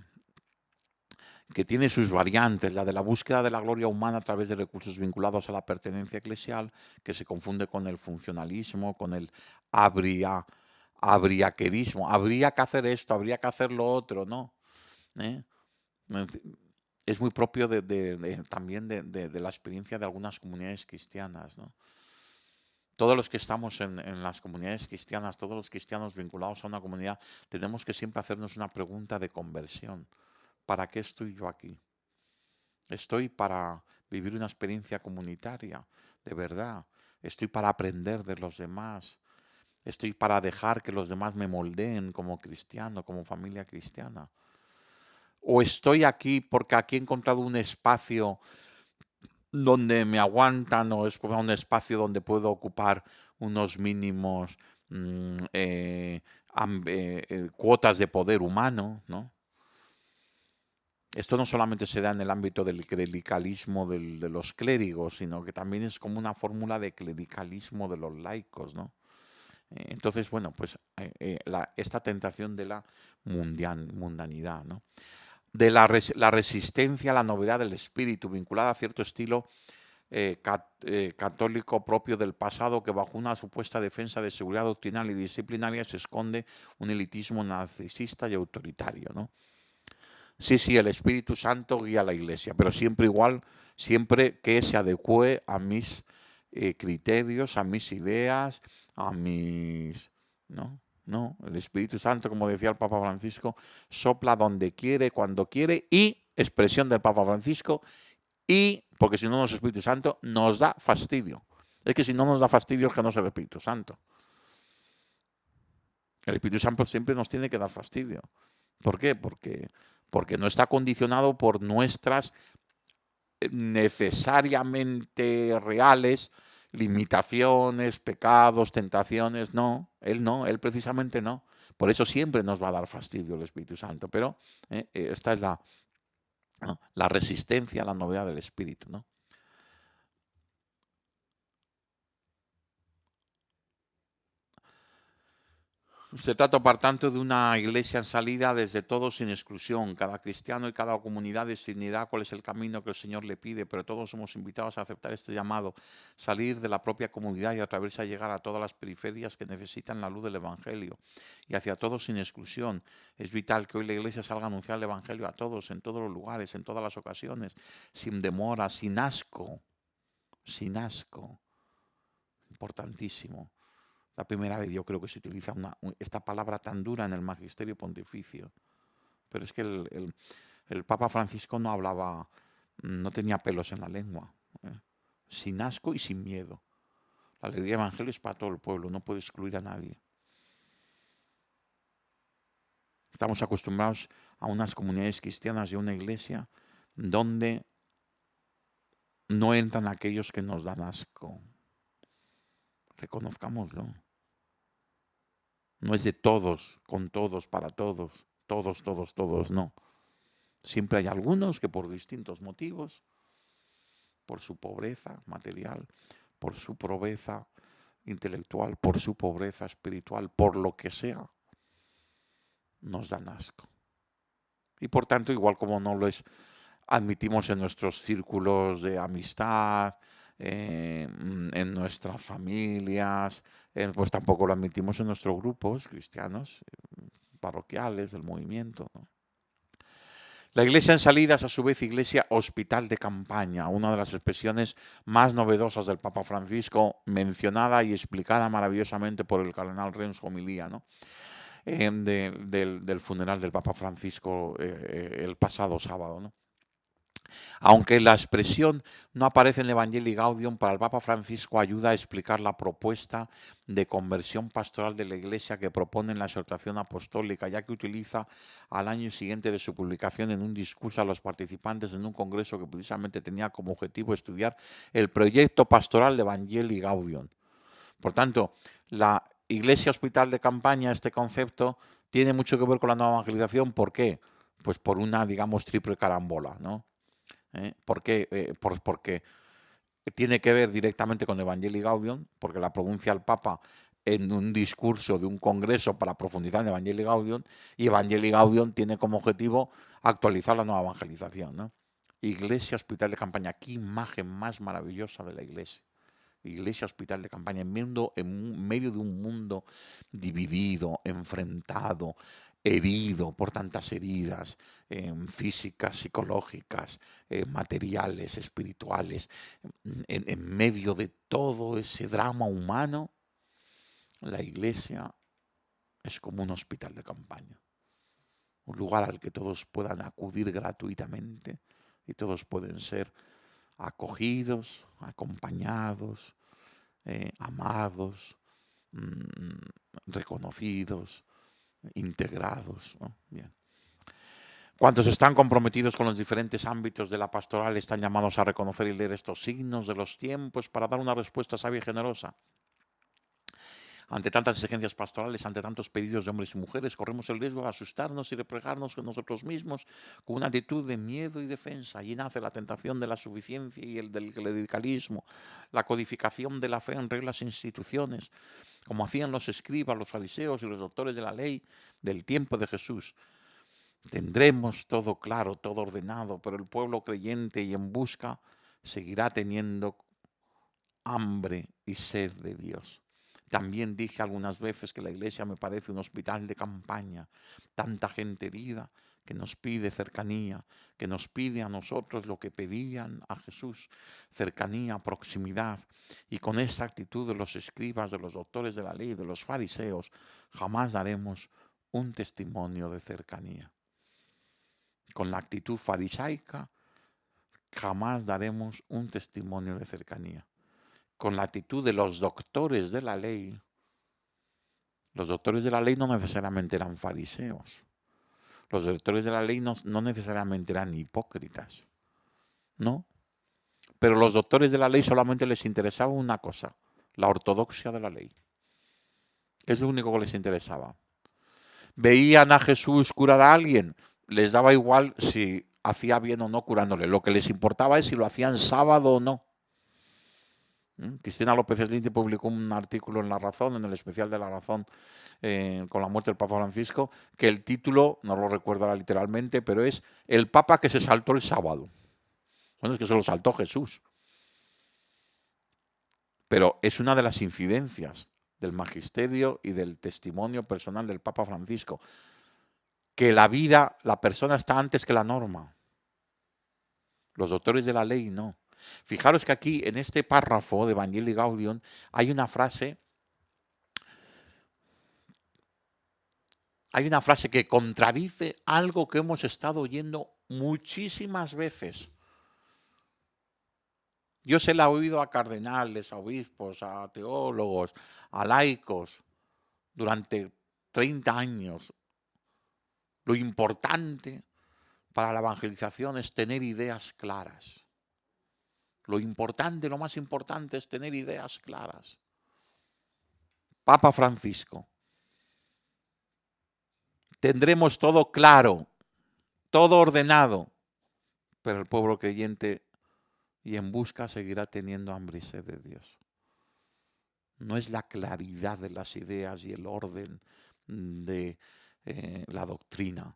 Que tiene sus variantes, la de la búsqueda de la gloria humana a través de recursos vinculados a la pertenencia eclesial, que se confunde con el funcionalismo, con el abriaquerismo. Habría que hacer esto, habría que hacer lo otro, ¿no? ¿Eh? Es muy propio también de la experiencia de algunas comunidades cristianas, ¿no? Todos los que estamos en las comunidades cristianas, todos los cristianos vinculados a una comunidad, tenemos que siempre hacernos una pregunta de conversión. ¿Para qué estoy yo aquí? Estoy para vivir una experiencia comunitaria, de verdad. Estoy para aprender de los demás. Estoy para dejar que los demás me moldeen como cristiano, como familia cristiana. O estoy aquí porque aquí he encontrado un espacio donde me aguantan, o es un espacio donde puedo ocupar unos mínimos cuotas de poder humano, ¿no? Esto no solamente se da en el ámbito del clericalismo de los clérigos, sino que también es como una fórmula de clericalismo de los laicos, ¿no? Entonces, bueno, pues esta tentación de la mundanidad, ¿no? De la resistencia a la novedad del espíritu, vinculada a cierto estilo católico propio del pasado, que bajo una supuesta defensa de seguridad doctrinal y disciplinaria se esconde un elitismo narcisista y autoritario, ¿no? Sí, sí, el Espíritu Santo guía a la Iglesia, pero siempre igual, siempre que se adecue a mis criterios, a mis ideas, a mis... ¿no? No, el Espíritu Santo, como decía el Papa Francisco, sopla donde quiere, cuando quiere, y, expresión del Papa Francisco, y, porque si no, no es Espíritu Santo, nos da fastidio. Es que si no nos da fastidio es que no es el Espíritu Santo. El Espíritu Santo siempre nos tiene que dar fastidio. ¿Por qué? Porque no está condicionado por nuestras necesariamente reales limitaciones, pecados, tentaciones. No, él precisamente no. Por eso siempre nos va a dar fastidio el Espíritu Santo. Pero esta es la resistencia a la novedad del Espíritu, ¿no? Se trata, por tanto, de una iglesia en salida desde todos sin exclusión. Cada cristiano y cada comunidad decidirá cuál es el camino que el Señor le pide, pero todos somos invitados a aceptar este llamado, salir de la propia comunidad y atreverse a llegar a todas las periferias que necesitan la luz del Evangelio y hacia todos sin exclusión. Es vital que hoy la iglesia salga a anunciar el Evangelio a todos, en todos los lugares, en todas las ocasiones, sin demora, sin asco, sin asco. Importantísimo. La primera vez yo creo que se utiliza esta palabra tan dura en el magisterio pontificio. Pero es que el Papa Francisco no hablaba, no tenía pelos en la lengua. Sin asco y sin miedo. La alegría del Evangelio es para todo el pueblo, no puede excluir a nadie. Estamos acostumbrados a unas comunidades cristianas y a una iglesia donde no entran aquellos que nos dan asco. Reconozcámoslo. No es de todos, con todos, para todos, todos, no. Siempre hay algunos que por distintos motivos, por su pobreza material, por su pobreza intelectual, por su pobreza espiritual, por lo que sea, nos dan asco. Y por tanto, igual como no les admitimos en nuestros círculos de amistad, en nuestras familias, pues tampoco lo admitimos en nuestros grupos cristianos, parroquiales, del movimiento, ¿no? La iglesia en salida es a su vez iglesia hospital de campaña, una de las expresiones más novedosas del Papa Francisco, mencionada y explicada maravillosamente por el cardenal Re en su homilía, ¿no? Del funeral del Papa Francisco el pasado sábado, ¿no? Aunque la expresión no aparece en Evangelii Gaudium, para el Papa Francisco ayuda a explicar la propuesta de conversión pastoral de la Iglesia que propone en la exhortación apostólica, ya que utiliza al año siguiente de su publicación en un discurso a los participantes en un congreso que precisamente tenía como objetivo estudiar el proyecto pastoral de Evangelii Gaudium. Por tanto, la Iglesia Hospital de Campaña, este concepto, tiene mucho que ver con la nueva evangelización. ¿Por qué? Pues por una, digamos, triple carambola, ¿no? ¿Por qué? Porque tiene que ver directamente con Evangelii Gaudium, porque la pronuncia el Papa en un discurso de un congreso para profundizar en Evangelii Gaudium, y Evangelii Gaudium tiene como objetivo actualizar la nueva evangelización, ¿no? Iglesia Hospital de Campaña, qué imagen más maravillosa de la Iglesia. Iglesia Hospital de Campaña, en medio de un mundo dividido, enfrentado, herido por tantas heridas físicas, psicológicas, materiales, espirituales, en medio de todo ese drama humano, la Iglesia es como un hospital de campaña, un lugar al que todos puedan acudir gratuitamente y todos pueden ser acogidos, acompañados, amados, reconocidos, integrados, ¿no? Bien. Cuantos están comprometidos con los diferentes ámbitos de la pastoral están llamados a reconocer y leer estos signos de los tiempos para dar una respuesta sabia y generosa. Ante tantas exigencias pastorales, ante tantos pedidos de hombres y mujeres, corremos el riesgo de asustarnos y replegarnos con nosotros mismos con una actitud de miedo y defensa. Allí nace la tentación de la suficiencia y el del clericalismo, la codificación de la fe en reglas e instituciones, como hacían los escribas, los fariseos y los doctores de la ley del tiempo de Jesús. Tendremos todo claro, todo ordenado, pero el pueblo creyente y en busca seguirá teniendo hambre y sed de Dios. También dije algunas veces que la iglesia me parece un hospital de campaña. Tanta gente herida que nos pide cercanía, que nos pide a nosotros lo que pedían a Jesús, cercanía, proximidad. Y con esa actitud de los escribas, de los doctores de la ley, de los fariseos, jamás daremos un testimonio de cercanía. Con la actitud farisaica, jamás daremos un testimonio de cercanía. Con la actitud de los doctores de la ley no necesariamente eran fariseos. Los doctores de la ley no necesariamente eran hipócritas, ¿no? Pero los doctores de la ley solamente les interesaba una cosa, la ortodoxia de la ley. Es lo único que les interesaba. Veían a Jesús curar a alguien, les daba igual si hacía bien o no curándole. Lo que les importaba es si lo hacían sábado o no. Cristina López Slinti publicó un artículo en La Razón, en el especial de La Razón, con la muerte del Papa Francisco, que el título, no lo recuerdo ahora literalmente, pero es El Papa que se saltó el sábado. Bueno, es que se lo saltó Jesús. Pero es una de las incidencias del magisterio y del testimonio personal del Papa Francisco, que la persona está antes que la norma. Los doctores de la ley no. Fijaros que aquí, en este párrafo de Evangelii Gaudium, hay una frase que contradice algo que hemos estado oyendo muchísimas veces. Yo se la he oído a cardenales, a obispos, a teólogos, a laicos durante 30 años. Lo importante para la evangelización es tener ideas claras. Lo más importante es tener ideas claras. Papa Francisco. Tendremos todo claro, todo ordenado, pero el pueblo creyente y en busca seguirá teniendo hambre y sed de Dios. No es la claridad de las ideas y el orden de la doctrina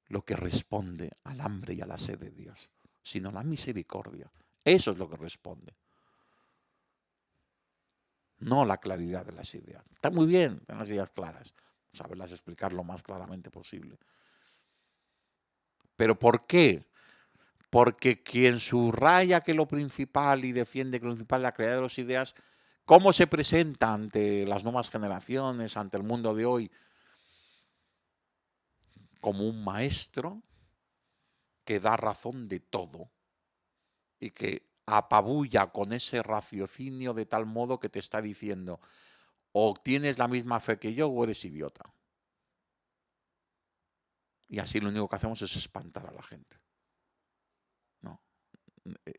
lo que responde al hambre y a la sed de Dios, sino la misericordia. Eso es lo que responde. No la claridad de las ideas. Está muy bien tener las ideas claras. saberlas explicar lo más claramente posible. ¿Pero por qué? Porque quien subraya que lo principal y defiende que lo principal es la claridad de las ideas, ¿cómo se presenta ante las nuevas generaciones, ante el mundo de hoy? Como un maestro que da razón de todo y que apabulla con ese raciocinio de tal modo que te está diciendo o tienes la misma fe que yo o eres idiota. Y así lo único que hacemos es espantar a la gente. No,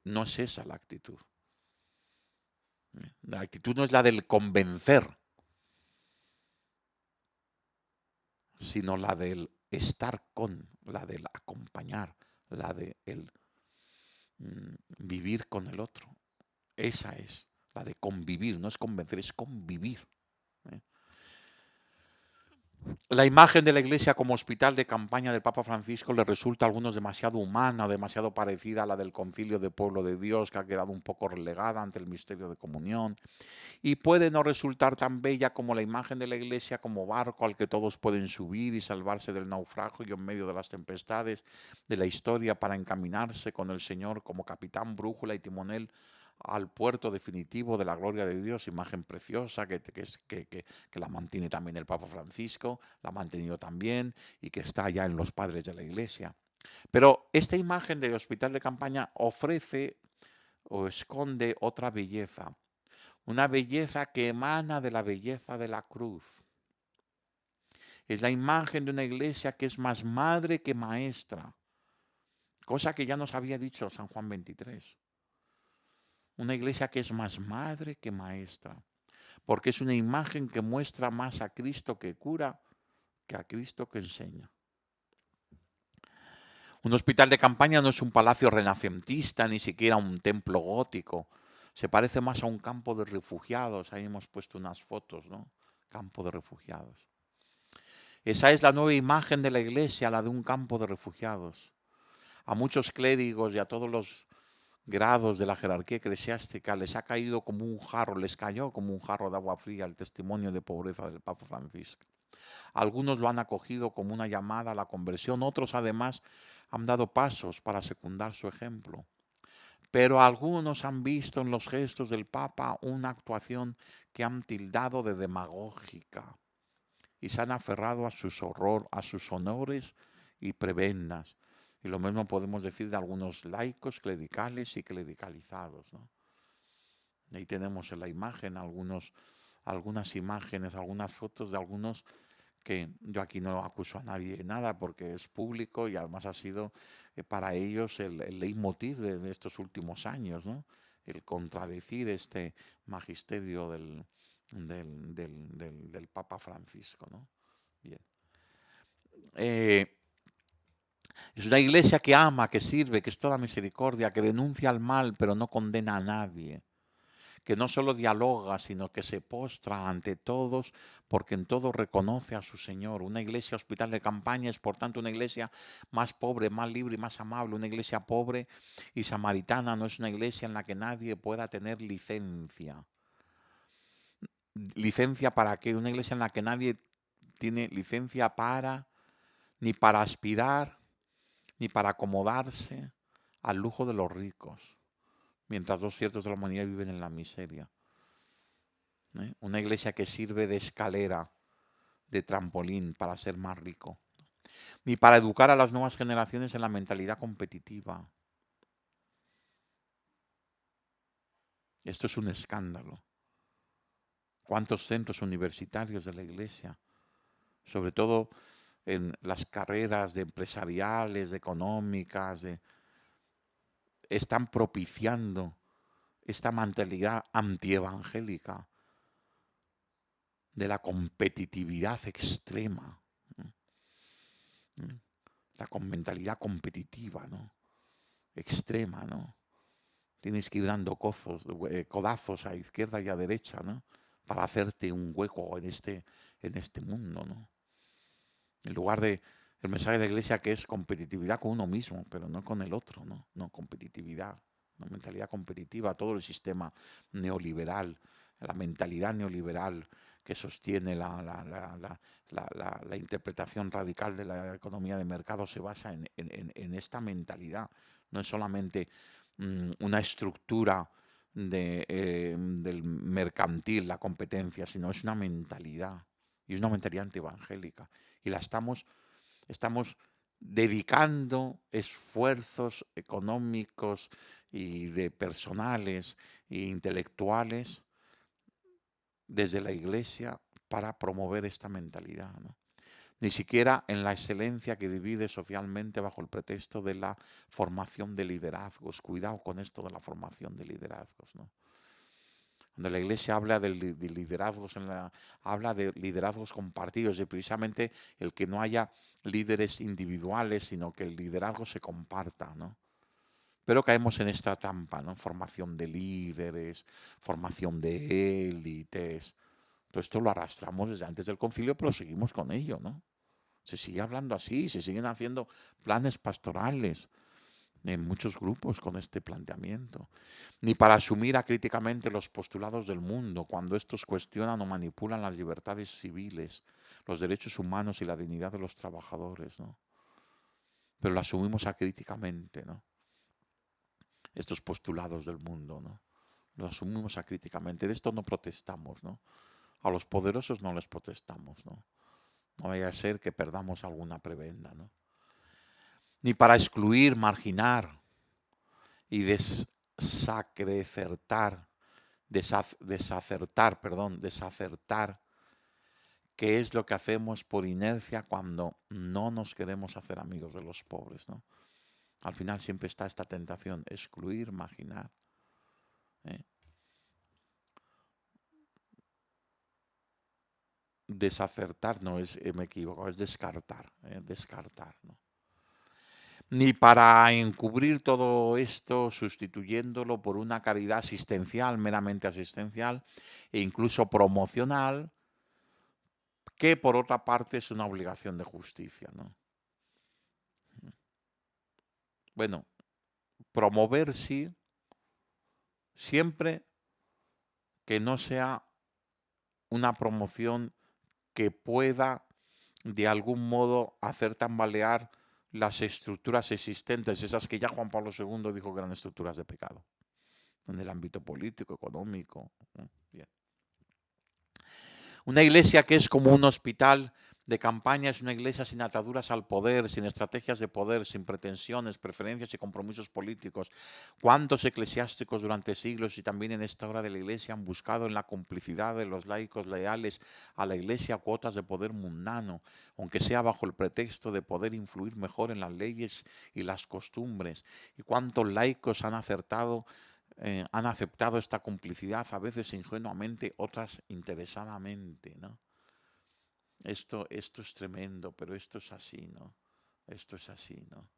no es esa la actitud. La actitud no es la del convencer, sino la del estar con, la del acompañar, la de el vivir con el otro. Esa es la de convivir, no es convencer, es convivir. ¿Eh? La imagen de la iglesia como hospital de campaña del Papa Francisco le resulta a algunos demasiado humana, demasiado parecida a la del Concilio de Pueblo de Dios, que ha quedado un poco relegada ante el misterio de comunión, y puede no resultar tan bella como la imagen de la iglesia como barco al que todos pueden subir y salvarse del naufragio en medio de las tempestades de la historia para encaminarse con el Señor como capitán, brújula y timonel al puerto definitivo de la gloria de Dios, imagen preciosa que la mantiene también el Papa Francisco, la ha mantenido también y que está ya en los padres de la Iglesia. Pero esta imagen de hospital de campaña ofrece o esconde otra belleza, una belleza que emana de la belleza de la cruz. Es la imagen de una iglesia que es más madre que maestra, cosa que ya nos había dicho San Juan 23. Una iglesia que es más madre que maestra, porque es una imagen que muestra más a Cristo que cura que a Cristo que enseña. Un hospital de campaña no es un palacio renacentista, ni siquiera un templo gótico. Se parece más a un campo de refugiados. Ahí hemos puesto unas fotos, ¿no? Campo de refugiados. Esa es la nueva imagen de la iglesia, la de un campo de refugiados. A muchos clérigos y a todos los grados de la jerarquía eclesiástica les ha caído como un jarro, les cayó como un jarro de agua fría el testimonio de pobreza del Papa Francisco. Algunos lo han acogido como una llamada a la conversión, otros además han dado pasos para secundar su ejemplo. Pero algunos han visto en los gestos del Papa una actuación que han tildado de demagógica y se han aferrado a sus honores y prebendas. Y lo mismo podemos decir de algunos laicos clericales y clericalizados, ¿no? Ahí tenemos en la imagen algunas imágenes, algunas fotos de algunos que yo aquí no acuso a nadie de nada porque es público y además ha sido para ellos el leitmotiv de estos últimos años, ¿no? El contradecir este magisterio del Papa Francisco, ¿no? Bien. Es una iglesia que ama, que sirve, que es toda misericordia, que denuncia el mal pero no condena a nadie, que no solo dialoga, sino que se postra ante todos porque en todo reconoce a su Señor. Una iglesia hospital de campaña es por tanto una iglesia más pobre, más libre y más amable. Una iglesia pobre y samaritana no es una iglesia en la que nadie pueda tener licencia. ¿Licencia para qué? Una iglesia en la que nadie tiene licencia para, ni para aspirar, ni para acomodarse al lujo de los ricos, mientras dos ciertos de la humanidad viven en la miseria. Una iglesia que sirve de escalera, de trampolín para ser más rico, ni para educar a las nuevas generaciones en la mentalidad competitiva. Esto es un escándalo. ¿Cuántos centros universitarios de la iglesia, sobre todo en las carreras de empresariales, de económicas, están propiciando esta mentalidad antievangélica de la competitividad extrema, ¿no? La mentalidad competitiva, ¿no? Extrema, ¿no? Tienes que ir dando codazos a izquierda y a derecha, ¿no? Para hacerte un hueco en este mundo, ¿no? En lugar de el mensaje de la iglesia que es competitividad con uno mismo, pero no con el otro, ¿no? No, competitividad, una mentalidad competitiva, todo el sistema neoliberal, la mentalidad neoliberal que sostiene la interpretación radical de la economía de mercado se basa en esta mentalidad. No es solamente una estructura del mercantil, la competencia, sino es una mentalidad. Y es una mentalidad antievangélica. Y estamos dedicando esfuerzos económicos y de personales e intelectuales desde la Iglesia para promover esta mentalidad, ¿no? Ni siquiera en la excelencia que divide socialmente bajo el pretexto de la formación de liderazgos. Cuidado con esto de la formación de liderazgos, ¿no? Cuando la Iglesia habla de liderazgos, habla de liderazgos compartidos, de precisamente el que no haya líderes individuales, sino que el liderazgo se comparta, ¿no? Pero caemos en esta trampa, ¿no? Formación de líderes, formación de élites. Todo esto lo arrastramos desde antes del concilio, pero seguimos con ello, ¿no? Se sigue hablando así, se siguen haciendo planes pastorales en muchos grupos con este planteamiento. Ni para asumir acríticamente los postulados del mundo cuando estos cuestionan o manipulan las libertades civiles, los derechos humanos y la dignidad de los trabajadores, ¿no? Pero lo asumimos acríticamente, ¿no? Estos postulados del mundo, ¿no? Lo asumimos acríticamente. De esto no protestamos, ¿no? A los poderosos no les protestamos, ¿no? No vaya a ser que perdamos alguna prebenda, ¿no? Ni para excluir, marginar y desacertar, qué es lo que hacemos por inercia cuando no nos queremos hacer amigos de los pobres, ¿no? Al final siempre está esta tentación, excluir, marginar, ¿eh? Desacertar no es, me equivoco, es descartar, descartar, ¿no? Ni para encubrir todo esto sustituyéndolo por una caridad asistencial, meramente asistencial, e incluso promocional, que por otra parte es una obligación de justicia, ¿no? Bueno, promover sí, siempre que no sea una promoción que pueda de algún modo hacer tambalear las estructuras existentes, esas que ya Juan Pablo II dijo que eran estructuras de pecado, en el ámbito político, económico. Bien. Una iglesia que es como un hospital de campaña es una iglesia sin ataduras al poder, sin estrategias de poder, sin pretensiones, preferencias y compromisos políticos. ¿Cuántos eclesiásticos durante siglos y también en esta hora de la iglesia han buscado en la complicidad de los laicos leales a la iglesia cuotas de poder mundano, aunque sea bajo el pretexto de poder influir mejor en las leyes y las costumbres? ¿Y cuántos laicos han aceptado esta complicidad, a veces ingenuamente, otras interesadamente, ¿no? Esto es tremendo, pero esto es así, ¿no? Esto es así, ¿no?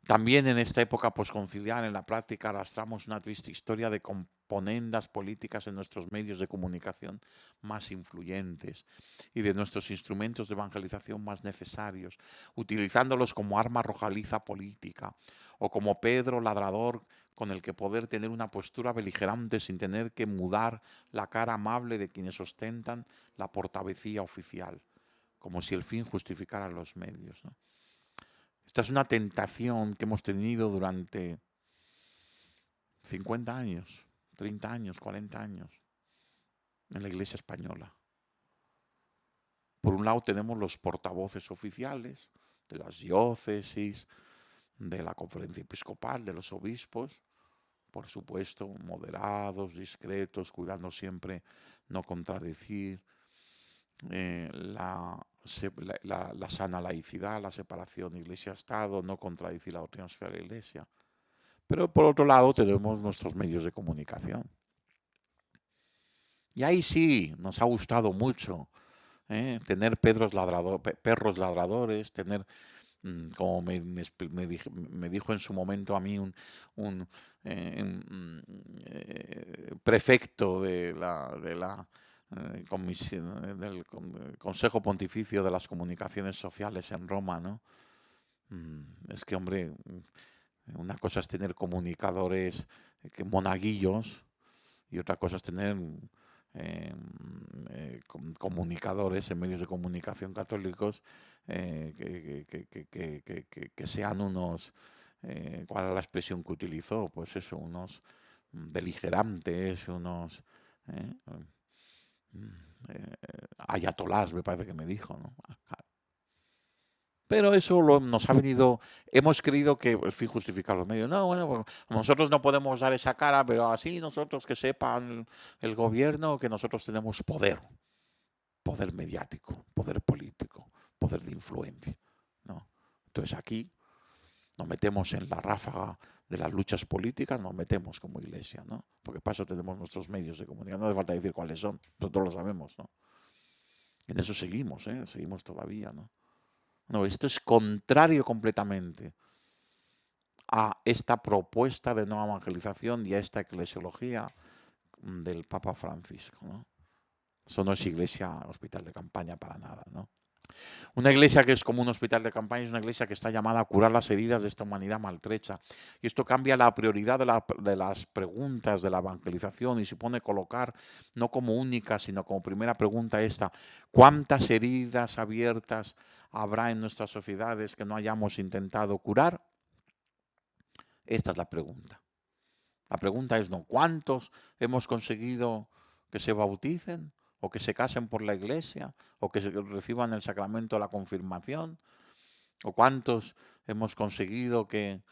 También en esta época posconciliar, en la práctica, arrastramos una triste historia de componendas políticas en nuestros medios de comunicación más influyentes y de nuestros instrumentos de evangelización más necesarios, utilizándolos como arma arrojadiza política o como Pedro ladrador con el que poder tener una postura beligerante sin tener que mudar la cara amable de quienes ostentan la portavocía oficial, como si el fin justificara los medios, ¿no? Esta es una tentación que hemos tenido durante 50 años, 30 años, 40 años en la Iglesia española. Por un lado tenemos los portavoces oficiales de las diócesis, de la conferencia episcopal, de los obispos, por supuesto, moderados, discretos, cuidando siempre no contradecir la sana laicidad, la separación Iglesia-Estado, no contradecir la doctrina social de la Iglesia. Pero por otro lado tenemos nuestros medios de comunicación. Y ahí sí, nos ha gustado mucho tener perros ladradores, tener, como me dijo en su momento a mí un, prefecto del Consejo Pontificio de las Comunicaciones Sociales en Roma, ¿no? Es que, hombre, una cosa es tener comunicadores monaguillos y otra cosa es tener comunicadores en medios de comunicación católicos que sean unos, ¿cuál es la expresión que utilizó? Pues eso, unos beligerantes, unos eh, ayatolás, me parece que me dijo, ¿no? Pero eso nos ha venido, hemos creído que el fin justifica los medios. No, bueno, pues, nosotros no podemos dar esa cara, pero así nosotros que sepan el gobierno que nosotros tenemos poder, poder mediático, poder político, poder de influencia, ¿no? Entonces aquí nos metemos en la ráfaga de las luchas políticas, nos metemos como iglesia, ¿no? Porque para eso tenemos nuestros medios de comunicación, no hace falta decir cuáles son, nosotros lo sabemos, ¿no? En eso seguimos, ¿eh? Seguimos todavía, ¿no? No, esto es contrario completamente a esta propuesta de nueva evangelización y a esta eclesiología del Papa Francisco, ¿no? Eso no es iglesia, hospital de campaña para nada, ¿no? Una iglesia que es como un hospital de campaña es una iglesia que está llamada a curar las heridas de esta humanidad maltrecha. Y esto cambia la prioridad de las preguntas de la evangelización y se pone colocar no como única, sino como primera pregunta esta: ¿cuántas heridas abiertas habrá en nuestras sociedades que no hayamos intentado curar? Esta es la pregunta. La pregunta es no, ¿cuántos hemos conseguido que se bauticen o que se casen por la iglesia o que reciban el sacramento de la confirmación? ¿O cuántos hemos conseguido que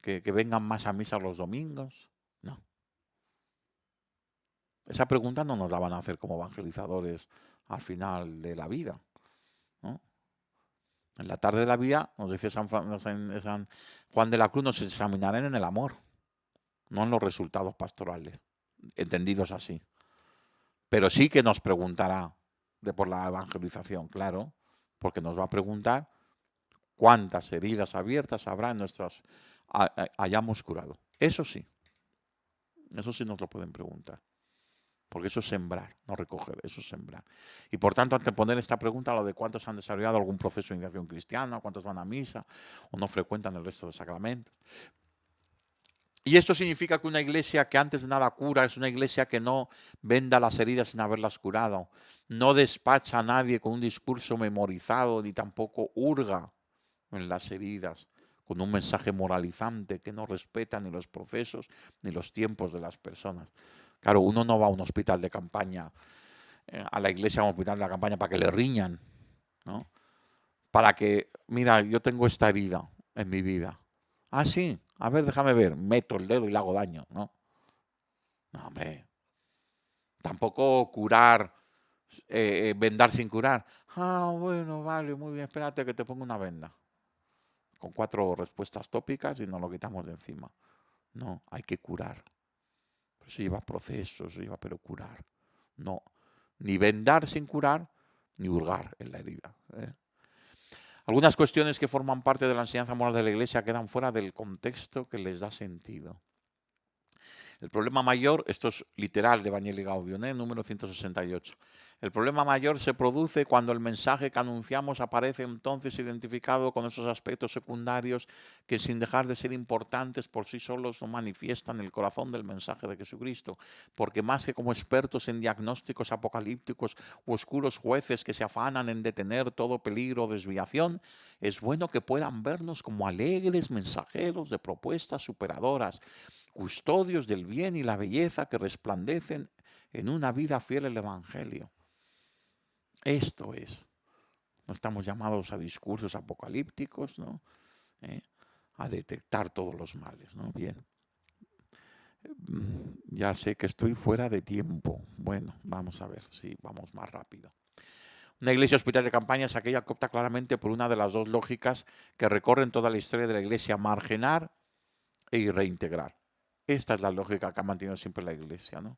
vengan más a misa los domingos? No. Esa pregunta no nos la van a hacer como evangelizadores al final de la vida, ¿no? En la tarde de la vida, nos dice San Juan de la Cruz, nos examinarán en el amor, no en los resultados pastorales, entendidos así. Pero sí que nos preguntará por la evangelización, claro, porque nos va a preguntar cuántas heridas abiertas habrá en nuestras hayamos curado. Eso sí nos lo pueden preguntar. Porque eso es sembrar, no recoger, eso es sembrar. Y por tanto, anteponer esta pregunta a lo de cuántos han desarrollado algún proceso de iniciación cristiana, cuántos van a misa o no frecuentan el resto de sacramentos. Y esto significa que una iglesia que antes de nada cura es una iglesia que no venda las heridas sin haberlas curado, no despacha a nadie con un discurso memorizado, ni tampoco hurga en las heridas con un mensaje moralizante que no respeta ni los procesos ni los tiempos de las personas. Claro, uno no va a un hospital de campaña, a la iglesia a un hospital de la campaña para que le riñan, ¿no? Para que, mira, yo tengo esta herida en mi vida. Ah, sí, a ver, déjame ver, meto el dedo y le hago daño, ¿no? No, hombre, tampoco curar, vendar sin curar. Ah, bueno, vale, muy bien, espérate que te pongo una venda. Con 4 respuestas tópicas y nos lo quitamos de encima. No, hay que curar. Eso lleva procesos, eso lleva pero curar. No, ni vendar sin curar, ni hurgar en la herida. Algunas cuestiones que forman parte de la enseñanza moral de la Iglesia quedan fuera del contexto que les da sentido. El problema mayor, esto es literal de Evangelii Gaudium, número 168. El problema mayor se produce cuando el mensaje que anunciamos aparece entonces identificado con esos aspectos secundarios que, sin dejar de ser importantes por sí solos, no manifiestan el corazón del mensaje de Jesucristo. Porque más que como expertos en diagnósticos apocalípticos u oscuros jueces que se afanan en detener todo peligro o desviación, es bueno que puedan vernos como alegres mensajeros de propuestas superadoras, custodios del bien y la belleza que resplandecen en una vida fiel al Evangelio. Esto es. No estamos llamados a discursos apocalípticos, ¿no? A detectar todos los males, ¿no? Bien. Ya sé que estoy fuera de tiempo. Bueno, vamos a ver si vamos más rápido. Una iglesia hospital de campaña es aquella que opta claramente por una de las dos lógicas que recorren toda la historia de la iglesia: marginar y reintegrar. Esta es la lógica que ha mantenido siempre la iglesia, ¿no?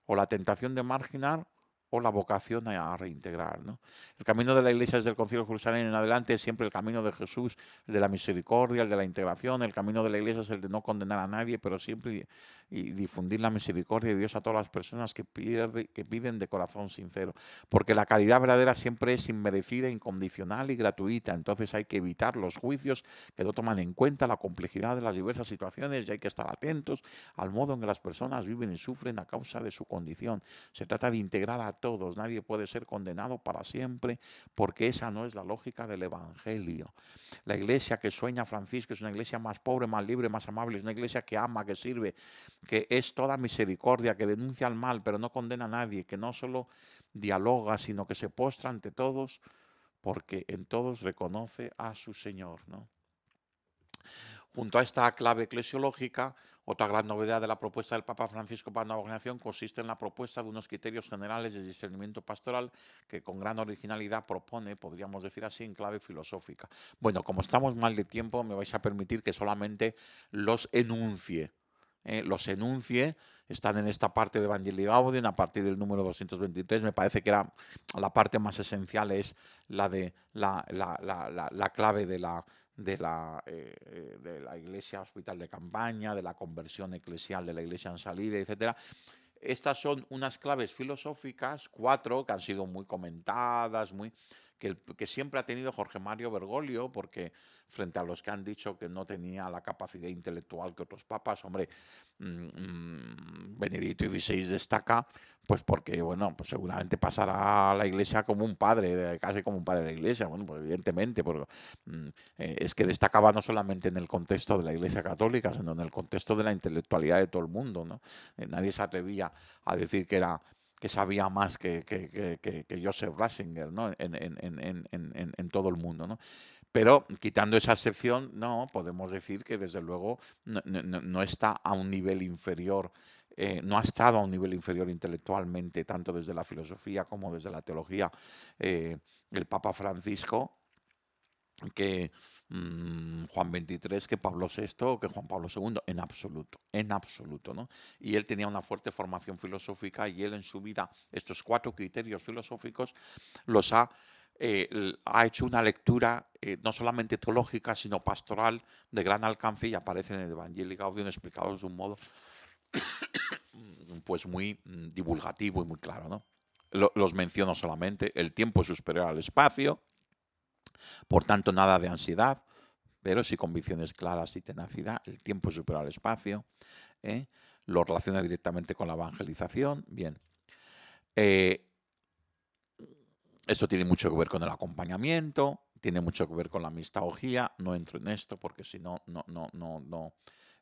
O la tentación de marginar o la vocación a reintegrar, ¿no? El camino de la Iglesia desde el Concilio de Jerusalén en adelante es siempre el camino de Jesús, el de la misericordia, el de la integración. El camino de la Iglesia es el de no condenar a nadie, pero siempre y difundir la misericordia de Dios a todas las personas que piden de corazón sincero. Porque la caridad verdadera siempre es inmerecida, incondicional y gratuita. Entonces hay que evitar los juicios que no toman en cuenta la complejidad de las diversas situaciones y hay que estar atentos al modo en que las personas viven y sufren a causa de su condición. Se trata de integrar a todos. Nadie puede ser condenado para siempre porque esa no es la lógica del Evangelio. La iglesia que sueña Francisco es una iglesia más pobre, más libre, más amable. Es una iglesia que ama, que sirve, que es toda misericordia, que denuncia el mal, pero no condena a nadie, que no solo dialoga, sino que se postra ante todos porque en todos reconoce a su Señor, ¿no? Junto a esta clave eclesiológica, otra gran novedad de la propuesta del Papa Francisco para la organización consiste en la propuesta de unos criterios generales de discernimiento pastoral que con gran originalidad propone, podríamos decir así, en clave filosófica. Bueno, como estamos mal de tiempo, me vais a permitir que solamente los enuncie. Están en esta parte de Evangelii Gaudium a partir del número 223. Me parece que era la parte más esencial, es la de la clave de la Iglesia Hospital de Campaña, de la conversión eclesial de la Iglesia en salida, etcétera. Estas son unas claves filosóficas, 4, que han sido muy comentadas, que siempre ha tenido Jorge Mario Bergoglio, porque frente a los que han dicho que no tenía la capacidad intelectual que otros papas, hombre, Benedicto XVI destaca, pues porque, bueno, pues seguramente pasará a la Iglesia como un padre, casi como un padre de la Iglesia, bueno, pues evidentemente, porque es que destacaba no solamente en el contexto de la Iglesia Católica, sino en el contexto de la intelectualidad de todo el mundo, ¿no? Nadie se atrevía a decir que sabía más que Joseph Ratzinger, ¿no? En todo el mundo, ¿no? Pero quitando esa excepción, no, podemos decir que desde luego no está a un nivel inferior, no ha estado a un nivel inferior intelectualmente, tanto desde la filosofía como desde la teología, el Papa Francisco, que Juan XXIII, que Pablo VI, que Juan Pablo II, en absoluto, ¿no? Y él tenía una fuerte formación filosófica y él en su vida, estos 4 criterios filosóficos, ha hecho una lectura no solamente teológica, sino pastoral de gran alcance y aparece en el Evangelii Gaudium explicados de un modo pues muy divulgativo y muy claro, ¿no? Los menciono solamente: el tiempo es superior al espacio, por tanto nada de ansiedad, pero sí convicciones claras y tenacidad. El tiempo es superior al espacio, lo relaciona directamente con la evangelización. Bien, esto tiene mucho que ver con el acompañamiento, tiene mucho que ver con la mistagogía. No entro en esto porque si no, no.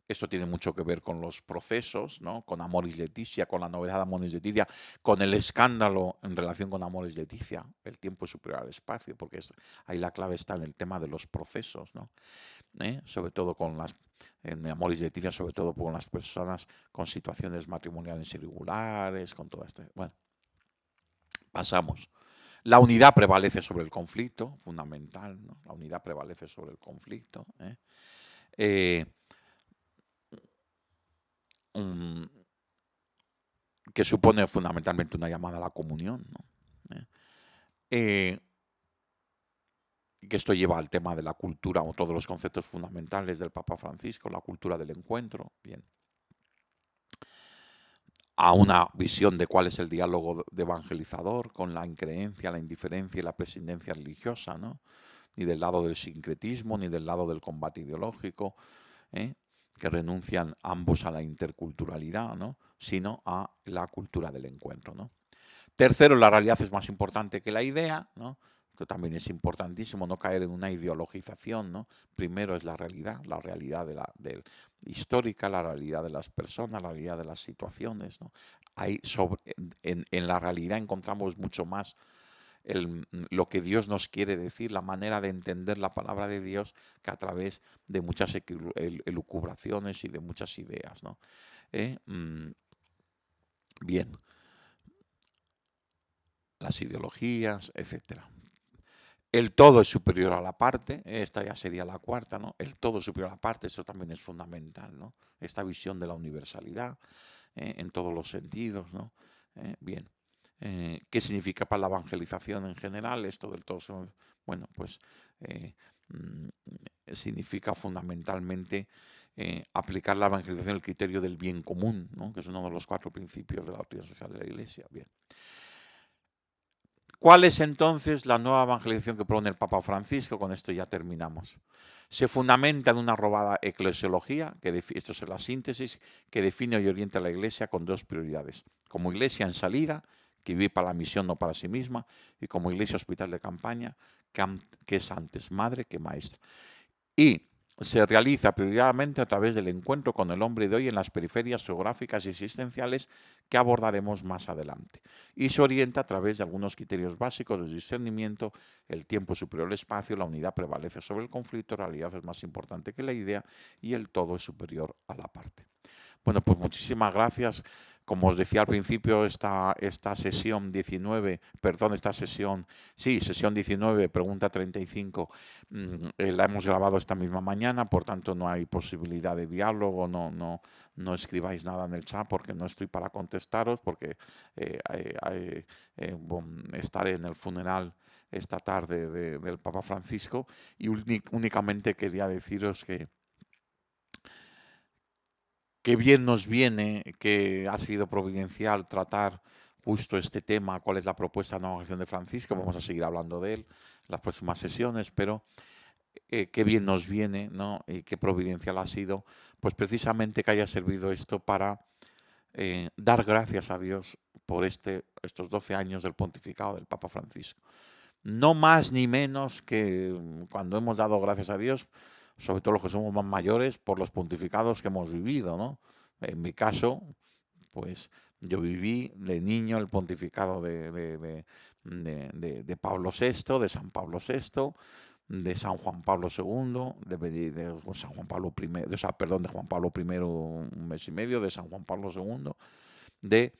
Esto tiene mucho que ver con los procesos, ¿no? Con Amoris Laetitia, con la novedad de Amoris Laetitia, con el escándalo en relación con Amoris Laetitia. El tiempo es superior al espacio, porque ahí la clave está en el tema de los procesos, ¿no? Sobre todo en Amoris Laetitia, sobre todo con las personas con situaciones matrimoniales irregulares, con todo esto. Bueno, pasamos. La unidad prevalece sobre el conflicto, fundamental, ¿no? La unidad prevalece sobre el conflicto. Que supone fundamentalmente una llamada a la comunión, ¿no? Que esto lleva al tema de la cultura o todos los conceptos fundamentales del Papa Francisco, la cultura del encuentro, bien, a una visión de cuál es el diálogo de evangelizador con la increencia, la indiferencia y la presidencia religiosa, ¿no? Ni del lado del sincretismo, ni del lado del combate ideológico, que renuncian ambos a la interculturalidad, ¿no? Sino a la cultura del encuentro, ¿no? Tercero, la realidad es más importante que la idea, ¿no? Esto también es importantísimo, no caer en una ideologización, ¿no? Primero es la realidad histórica, la realidad de las personas, la realidad de las situaciones, ¿no? En la realidad encontramos mucho más lo que Dios nos quiere decir, la manera de entender la palabra de Dios, que a través de muchas elucubraciones y de muchas ideas, ¿no? Bien, las ideologías, etcétera. El todo es superior a la parte, esta ya sería la cuarta, ¿no? El todo es superior a la parte, eso también es fundamental, ¿no? Esta visión de la universalidad en todos los sentidos, ¿no? Bien. ¿Qué significa para la evangelización en general? Esto del todo, bueno, pues eh, mm, significa fundamentalmente aplicar la evangelización el criterio del bien común, ¿no? Que es uno de los 4 principios de la doctrina social de la Iglesia. Bien. ¿Cuál es entonces la nueva evangelización que propone el Papa Francisco? Con esto ya terminamos. Se fundamenta en una robada eclesiología, esto es la síntesis, que define y orienta a la Iglesia con 2 prioridades. Como Iglesia en salida, que vive para la misión, no para sí misma, y como Iglesia hospital de campaña, que es antes madre que maestra. Y se realiza prioritariamente a través del encuentro con el hombre de hoy en las periferias geográficas y existenciales que abordaremos más adelante. Y se orienta a través de algunos criterios básicos de discernimiento: el tiempo superior al espacio, la unidad prevalece sobre el conflicto, la realidad es más importante que la idea y el todo es superior a la parte. Bueno, pues muchísimas gracias. Como os decía al principio, esta sesión 19, perdón, sesión 19, pregunta 35, la hemos grabado esta misma mañana, por tanto no hay posibilidad de diálogo, no escribáis nada en el chat porque no estoy para contestaros, porque estaré en el funeral esta tarde del Papa Francisco, y únicamente quería deciros que bien nos viene, que ha sido providencial tratar justo este tema, cuál es la propuesta de nueva acción de Francisco. Vamos a seguir hablando de él en las próximas sesiones, pero qué bien nos viene, ¿no? Y qué providencial ha sido, pues precisamente que haya servido esto para dar gracias a Dios por estos 12 años del pontificado del Papa Francisco. No más ni menos que cuando hemos dado gracias a Dios, sobre todo los que somos más mayores, por los pontificados que hemos vivido, ¿no? En mi caso, pues yo viví de niño el pontificado de Pablo VI, de San Pablo VI, de San Juan Pablo II, de San Juan Pablo I, de Juan Pablo I un mes y medio, de San Juan Pablo II, de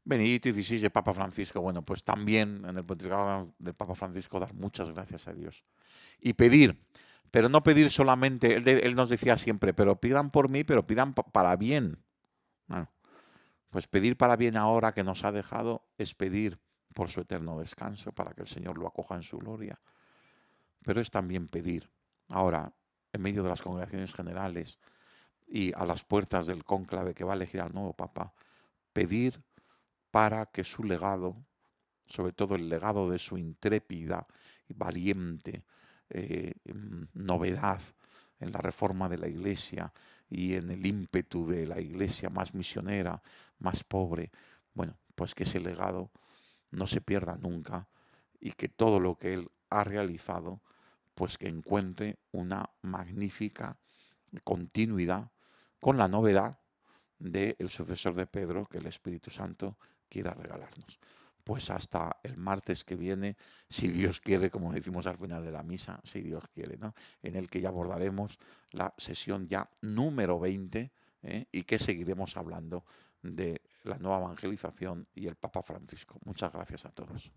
Benedicto XVI, de Papa Francisco. Bueno, pues también en el pontificado del Papa Francisco dar muchas gracias a Dios y pedir, pero no pedir solamente, él nos decía siempre, pero pidan por mí, pero pidan para bien. Bueno, pues pedir para bien ahora que nos ha dejado es pedir por su eterno descanso, para que el Señor lo acoja en su gloria, pero es también pedir ahora, en medio de las congregaciones generales y a las puertas del cónclave que va a elegir al nuevo Papa, pedir para que su legado, sobre todo el legado de su intrépida y valiente novedad en la reforma de la Iglesia y en el ímpetu de la Iglesia más misionera, más pobre, bueno, pues que ese legado no se pierda nunca y que todo lo que él ha realizado, pues que encuentre una magnífica continuidad con la novedad del sucesor de Pedro que el Espíritu Santo quiera regalarnos. Pues hasta el martes que viene, si Dios quiere, como decimos al final de la misa, si Dios quiere, ¿no? En el que ya abordaremos la sesión ya número 20, y que seguiremos hablando de la nueva evangelización y el Papa Francisco. Muchas gracias a todos.